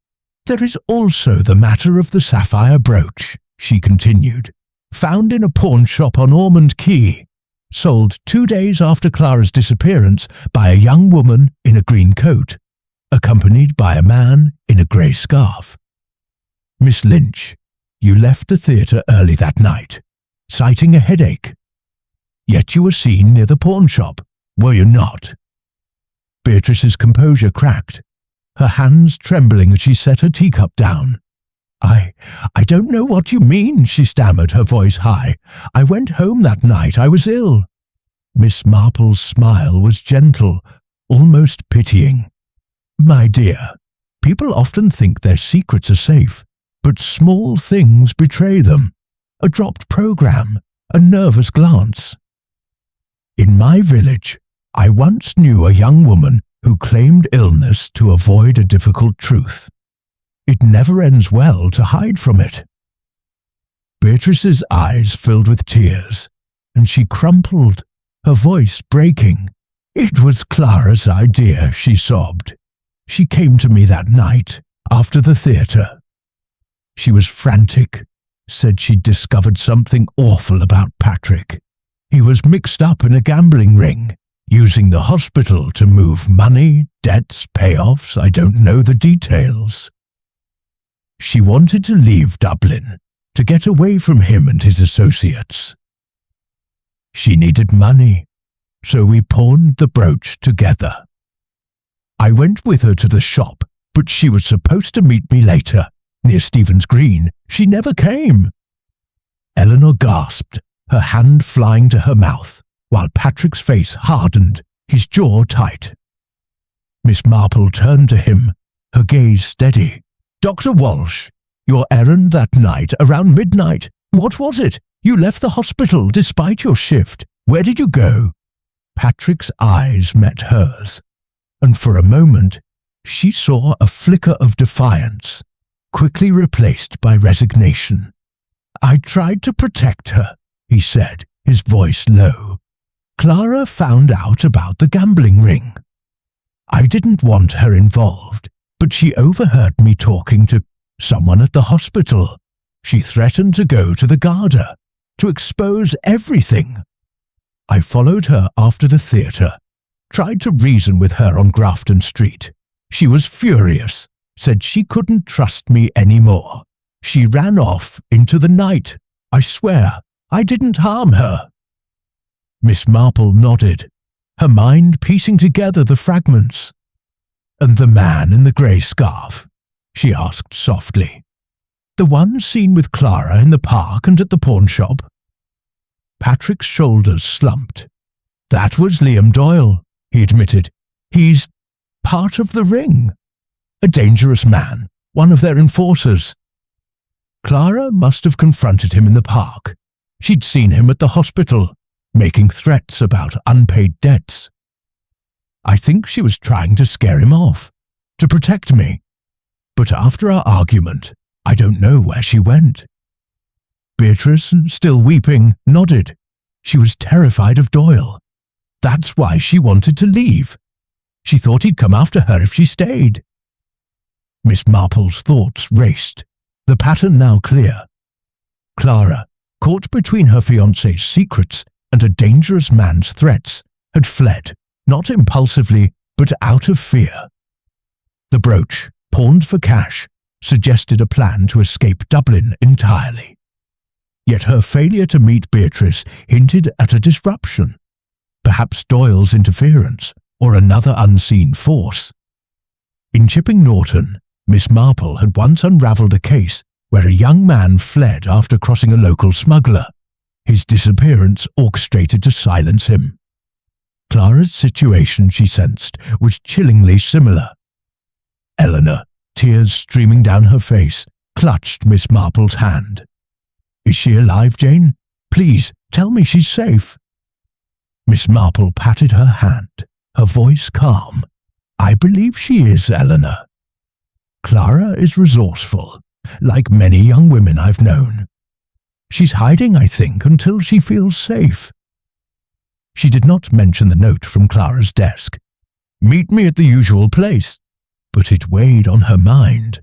"There is also the matter of the sapphire brooch," she continued, "found in a pawnshop on Ormond Quay, sold 2 days after Clara's disappearance by a young woman in a green coat, accompanied by a man in a grey scarf. Miss Lynch, you left the theatre early that night, citing a headache. Yet you were seen near the pawnshop, were you not?" Beatrice's composure cracked, her hands trembling as she set her teacup down. I don't know what you mean," she stammered, her voice high. "I went home that night. I was ill." Miss Marple's smile was gentle, almost pitying. "My dear, people often think their secrets are safe, but small things betray them. A dropped program, a nervous glance. In my village, I once knew a young woman who claimed illness to avoid a difficult truth. It never ends well to hide from it." Beatrice's eyes filled with tears, and she crumpled, her voice breaking. "It was Clara's idea," she sobbed. "She came to me that night, after the theatre. She was frantic, said she'd discovered something awful about Patrick. He was mixed up in a gambling ring, using the hospital to move money, debts, payoffs, I don't know the details. She wanted to leave Dublin, to get away from him and his associates. She needed money, so we pawned the brooch together. I went with her to the shop, but she was supposed to meet me later, near Stephen's Green. She never came." Eleanor gasped, her hand flying to her mouth, while Patrick's face hardened, his jaw tight. Miss Marple turned to him, her gaze steady. "Dr. Walsh, your errand that night, around midnight, what was it? You left the hospital despite your shift. Where did you go?" Patrick's eyes met hers, and for a moment she saw a flicker of defiance, quickly replaced by resignation. "I tried to protect her," he said, his voice low. "Clara found out about the gambling ring. I didn't want her involved, but she overheard me talking to someone at the hospital. She threatened to go to the Garda, to expose everything. I followed her after the theatre, tried to reason with her on Grafton Street. She was furious, said she couldn't trust me anymore. She ran off into the night. I swear, I didn't harm her." Miss Marple nodded, her mind piecing together the fragments. "And the man in the grey scarf?" she asked softly. "The one seen with Clara in the park and at the pawnshop?" Patrick's shoulders slumped. "That was Liam Doyle," he admitted. "He's part of the ring. A dangerous man, one of their enforcers. Clara must have confronted him in the park. She'd seen him at the hospital, making threats about unpaid debts. I think she was trying to scare him off, to protect me. But after our argument, I don't know where she went." Beatrice, still weeping, nodded. She was terrified of Doyle. That's why she wanted to leave. She thought he'd come after her if she stayed. Miss Marple's thoughts raced, the pattern now clear. Clara, caught between her fiancé's secrets and a dangerous man's threats, had fled, not impulsively, but out of fear. The brooch, pawned for cash, suggested a plan to escape Dublin entirely. Yet her failure to meet Beatrice hinted at a disruption, perhaps Doyle's interference or another unseen force. In Chipping Norton, Miss Marple had once unravelled a case where a young man fled after crossing a local smuggler, his disappearance orchestrated to silence him. Clara's situation, she sensed, was chillingly similar. Eleanor, tears streaming down her face, clutched Miss Marple's hand. "Is she alive, Jane? Please, tell me she's safe." Miss Marple patted her hand, her voice calm. "I believe she is, Eleanor. Clara is resourceful, like many young women I've known. She's hiding, I think, until she feels safe." She did not mention the note from Clara's desk. "Meet me at the usual place," but it weighed on her mind.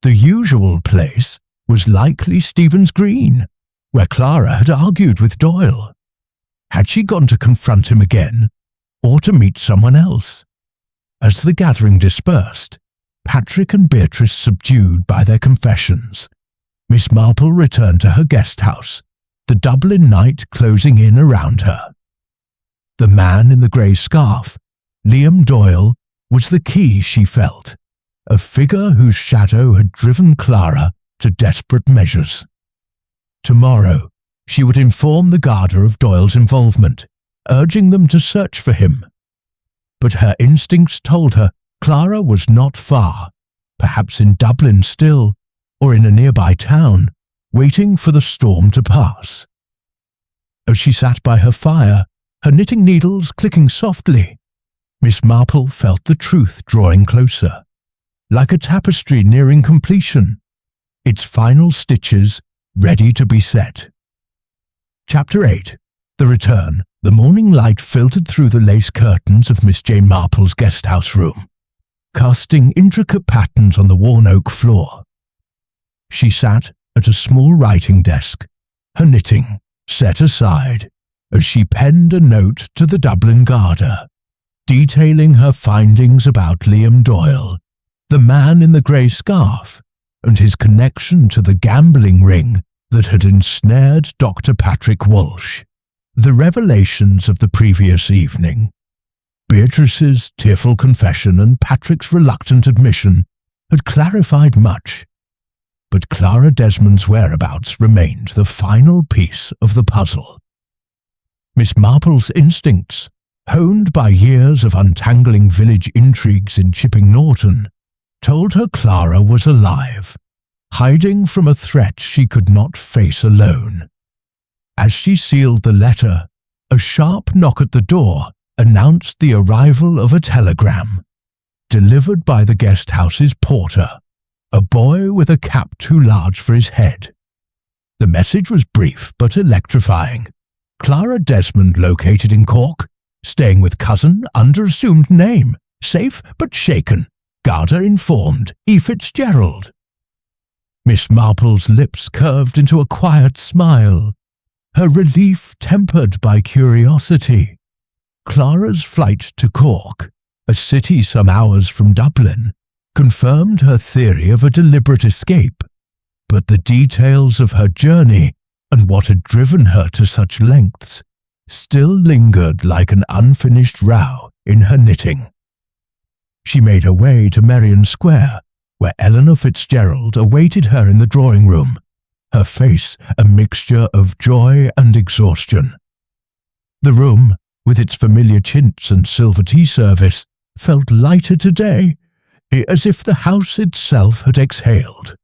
The usual place was likely Stephen's Green, where Clara had argued with Doyle. Had she gone to confront him again, or to meet someone else? As the gathering dispersed, Patrick and Beatrice subdued by their confessions, Miss Marple returned to her guest house, the Dublin night closing in around her. The man in the grey scarf, Liam Doyle, was the key, she felt, a figure whose shadow had driven Clara to desperate measures. Tomorrow, she would inform the Garda of Doyle's involvement, urging them to search for him. But her instincts told her Clara was not far, perhaps in Dublin still, or in a nearby town, waiting for the storm to pass. As she sat by her fire, her knitting needles clicking softly, Miss Marple felt the truth drawing closer, like a tapestry nearing completion, its final stitches ready to be set. Chapter 8. The Return. The morning light filtered through the lace curtains of Miss Jane Marple's guest-house room, casting intricate patterns on the worn oak floor. She sat at a small writing desk, her knitting set aside, as she penned a note to the Dublin Garda, detailing her findings about Liam Doyle, the man in the grey scarf, and his connection to the gambling ring that had ensnared Dr. Patrick Walsh. The revelations of the previous evening, Beatrice's tearful confession and Patrick's reluctant admission, had clarified much, but Clara Desmond's whereabouts remained the final piece of the puzzle. Miss Marple's instincts, honed by years of untangling village intrigues in Chipping Norton, told her Clara was alive, hiding from a threat she could not face alone. As she sealed the letter, a sharp knock at the door announced the arrival of a telegram, delivered by the guest house's porter, a boy with a cap too large for his head. The message was brief but electrifying. Clara Desmond located in Cork, staying with cousin under assumed name, safe but shaken, Garda informed, E. Fitzgerald. Miss Marple's lips curved into a quiet smile, her relief tempered by curiosity. Clara's flight to Cork, a city some hours from Dublin, confirmed her theory of a deliberate escape, but the details of her journey and what had driven her to such lengths still lingered like an unfinished row in her knitting. She made her way to Merrion Square, where Eleanor Fitzgerald awaited her in the drawing room, her face a mixture of joy and exhaustion. The room, with its familiar chintz and silver tea service, felt lighter today, as if the house itself had exhaled.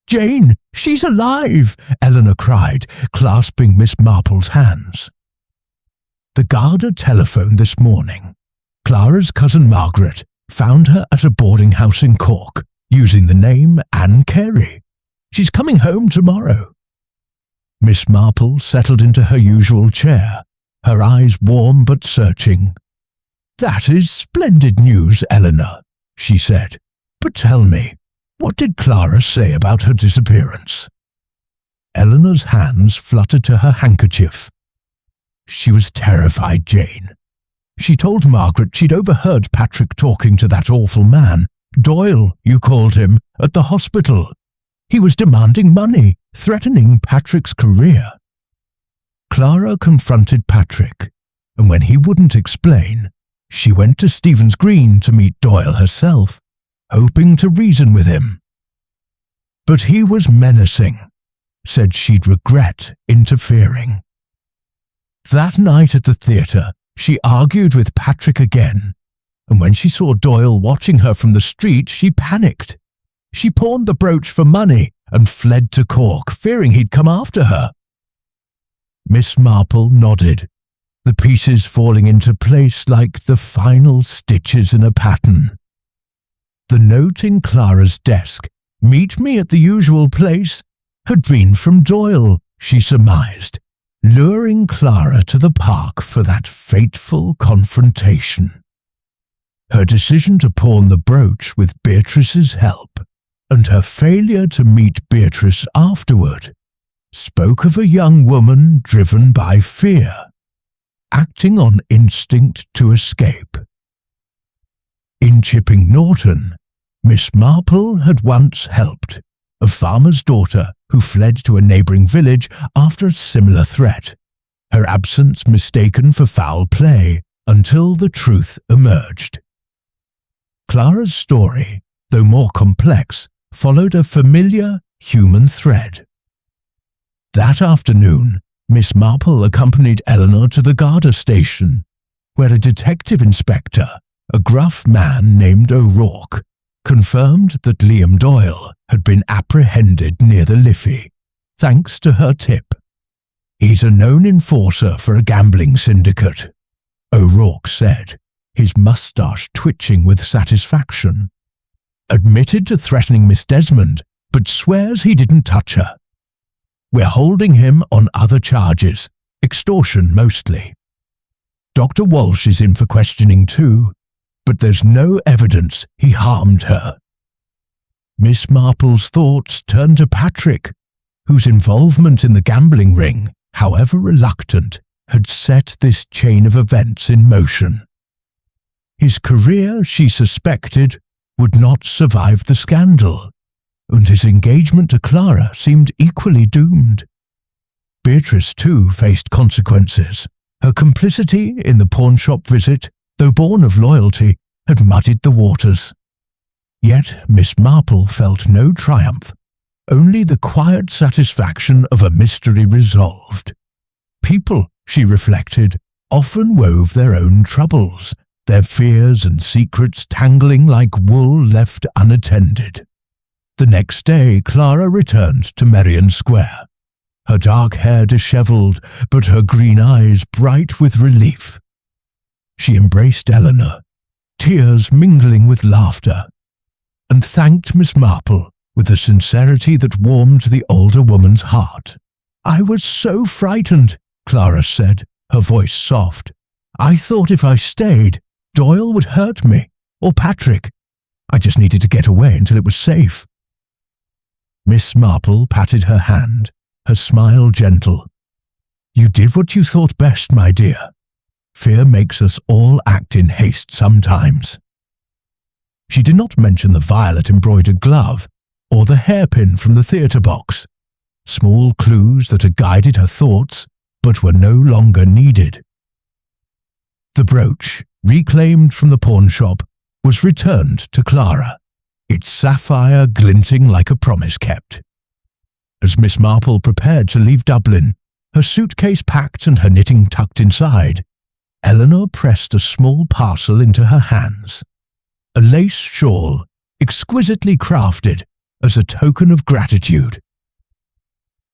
"Jane, she's alive!" Eleanor cried, clasping Miss Marple's hands. The Garda telephoned this morning. Clara's cousin Margaret found her at a boarding house in Cork, using the name Anne Carey. "She's coming home tomorrow." Miss Marple settled into her usual chair, her eyes warm but searching. "That is splendid news, Eleanor," she said. "But tell me, what did Clara say about her disappearance?" Eleanor's hands fluttered to her handkerchief. She was terrified, Jane. She told Margaret she'd overheard Patrick talking to that awful man, Doyle, you called him, at the hospital. He was demanding money, threatening Patrick's career. Clara confronted Patrick, and when he wouldn't explain, she went to Stephen's Green to meet Doyle herself, hoping to reason with him. But he was menacing, said she'd regret interfering. That night at the theatre, she argued with Patrick again, and when she saw Doyle watching her from the street, she panicked. She pawned the brooch for money and fled to Cork, fearing he'd come after her. Miss Marple nodded, the pieces falling into place like the final stitches in a pattern. The note in Clara's desk, "Meet me at the usual place," had been from Doyle, she surmised, luring Clara to the park for that fateful confrontation. Her decision to pawn the brooch with Beatrice's help, and her failure to meet Beatrice afterward, spoke of a young woman driven by fear, acting on instinct to escape. In Chipping Norton, Miss Marple had once helped a farmer's daughter who fled to a neighbouring village after a similar threat, her absence mistaken for foul play until the truth emerged. Clara's story, though more complex, followed a familiar human thread. That afternoon, Miss Marple accompanied Eleanor to the Garda station, where a detective inspector, a gruff man named O'Rourke, confirmed that Liam Doyle had been apprehended near the Liffey, thanks to her tip. "He's a known enforcer for a gambling syndicate," O'Rourke said, his moustache twitching with satisfaction. "Admitted to threatening Miss Desmond, but swears he didn't touch her. We're holding him on other charges, extortion mostly. Dr. Walsh is in for questioning too, but there's no evidence he harmed her." Miss Marple's thoughts turned to Patrick, whose involvement in the gambling ring, however reluctant, had set this chain of events in motion. His career, she suspected, would not survive the scandal, and his engagement to Clara seemed equally doomed. Beatrice, too, faced consequences. Her complicity in the pawnshop visit, though born of loyalty, had muddied the waters. Yet Miss Marple felt no triumph, only the quiet satisfaction of a mystery resolved. People, she reflected, often wove their own troubles, their fears and secrets tangling like wool left unattended. The next day Clara returned to Merrion Square, her dark hair dishevelled, but her green eyes bright with relief. She embraced Eleanor, tears mingling with laughter, and thanked Miss Marple with a sincerity that warmed the older woman's heart. "I was so frightened," Clara said, her voice soft. "I thought if I stayed, Doyle would hurt me, or Patrick. I just needed to get away until it was safe." Miss Marple patted her hand, her smile gentle. "You did what you thought best, my dear. Fear makes us all act in haste sometimes." She did not mention the violet-embroidered glove or the hairpin from the theatre box, small clues that had guided her thoughts but were no longer needed. The brooch, reclaimed from the pawnshop, was returned to Clara, its sapphire glinting like a promise kept. As Miss Marple prepared to leave Dublin, her suitcase packed and her knitting tucked inside, Eleanor pressed a small parcel into her hands. A lace shawl, exquisitely crafted, as a token of gratitude.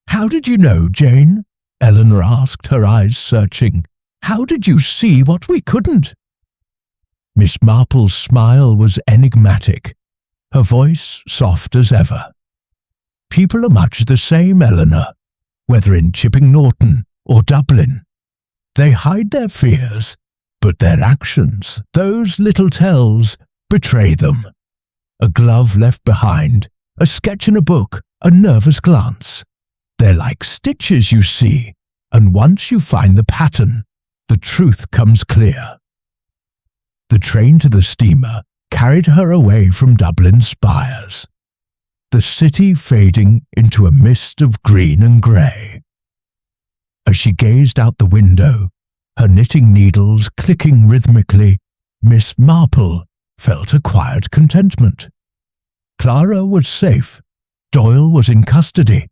"How did you know, Jane?" Eleanor asked, her eyes searching. "How did you see what we couldn't?" Miss Marple's smile was enigmatic, her voice soft as ever. "People are much the same, Eleanor, whether in Chipping Norton or Dublin. They hide their fears, but their actions, those little tells, betray them. A glove left behind, a sketch in a book, a nervous glance. They're like stitches, you see, and once you find the pattern, the truth comes clear. The train to the steamer carried her away from Dublin's spires, the city fading into a mist of green and grey. As she gazed out the window, her knitting needles clicking rhythmically, Miss Marple felt a quiet contentment. Clara was safe, Doyle was in custody,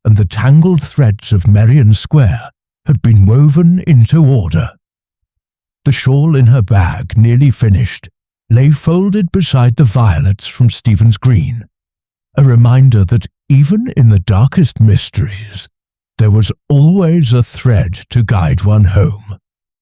and the tangled threads of Merrion Square had been woven into order. The shawl in her bag, nearly finished, lay folded beside the violets from Stephen's Green, a reminder that even in the darkest mysteries, there was always a thread to guide one home.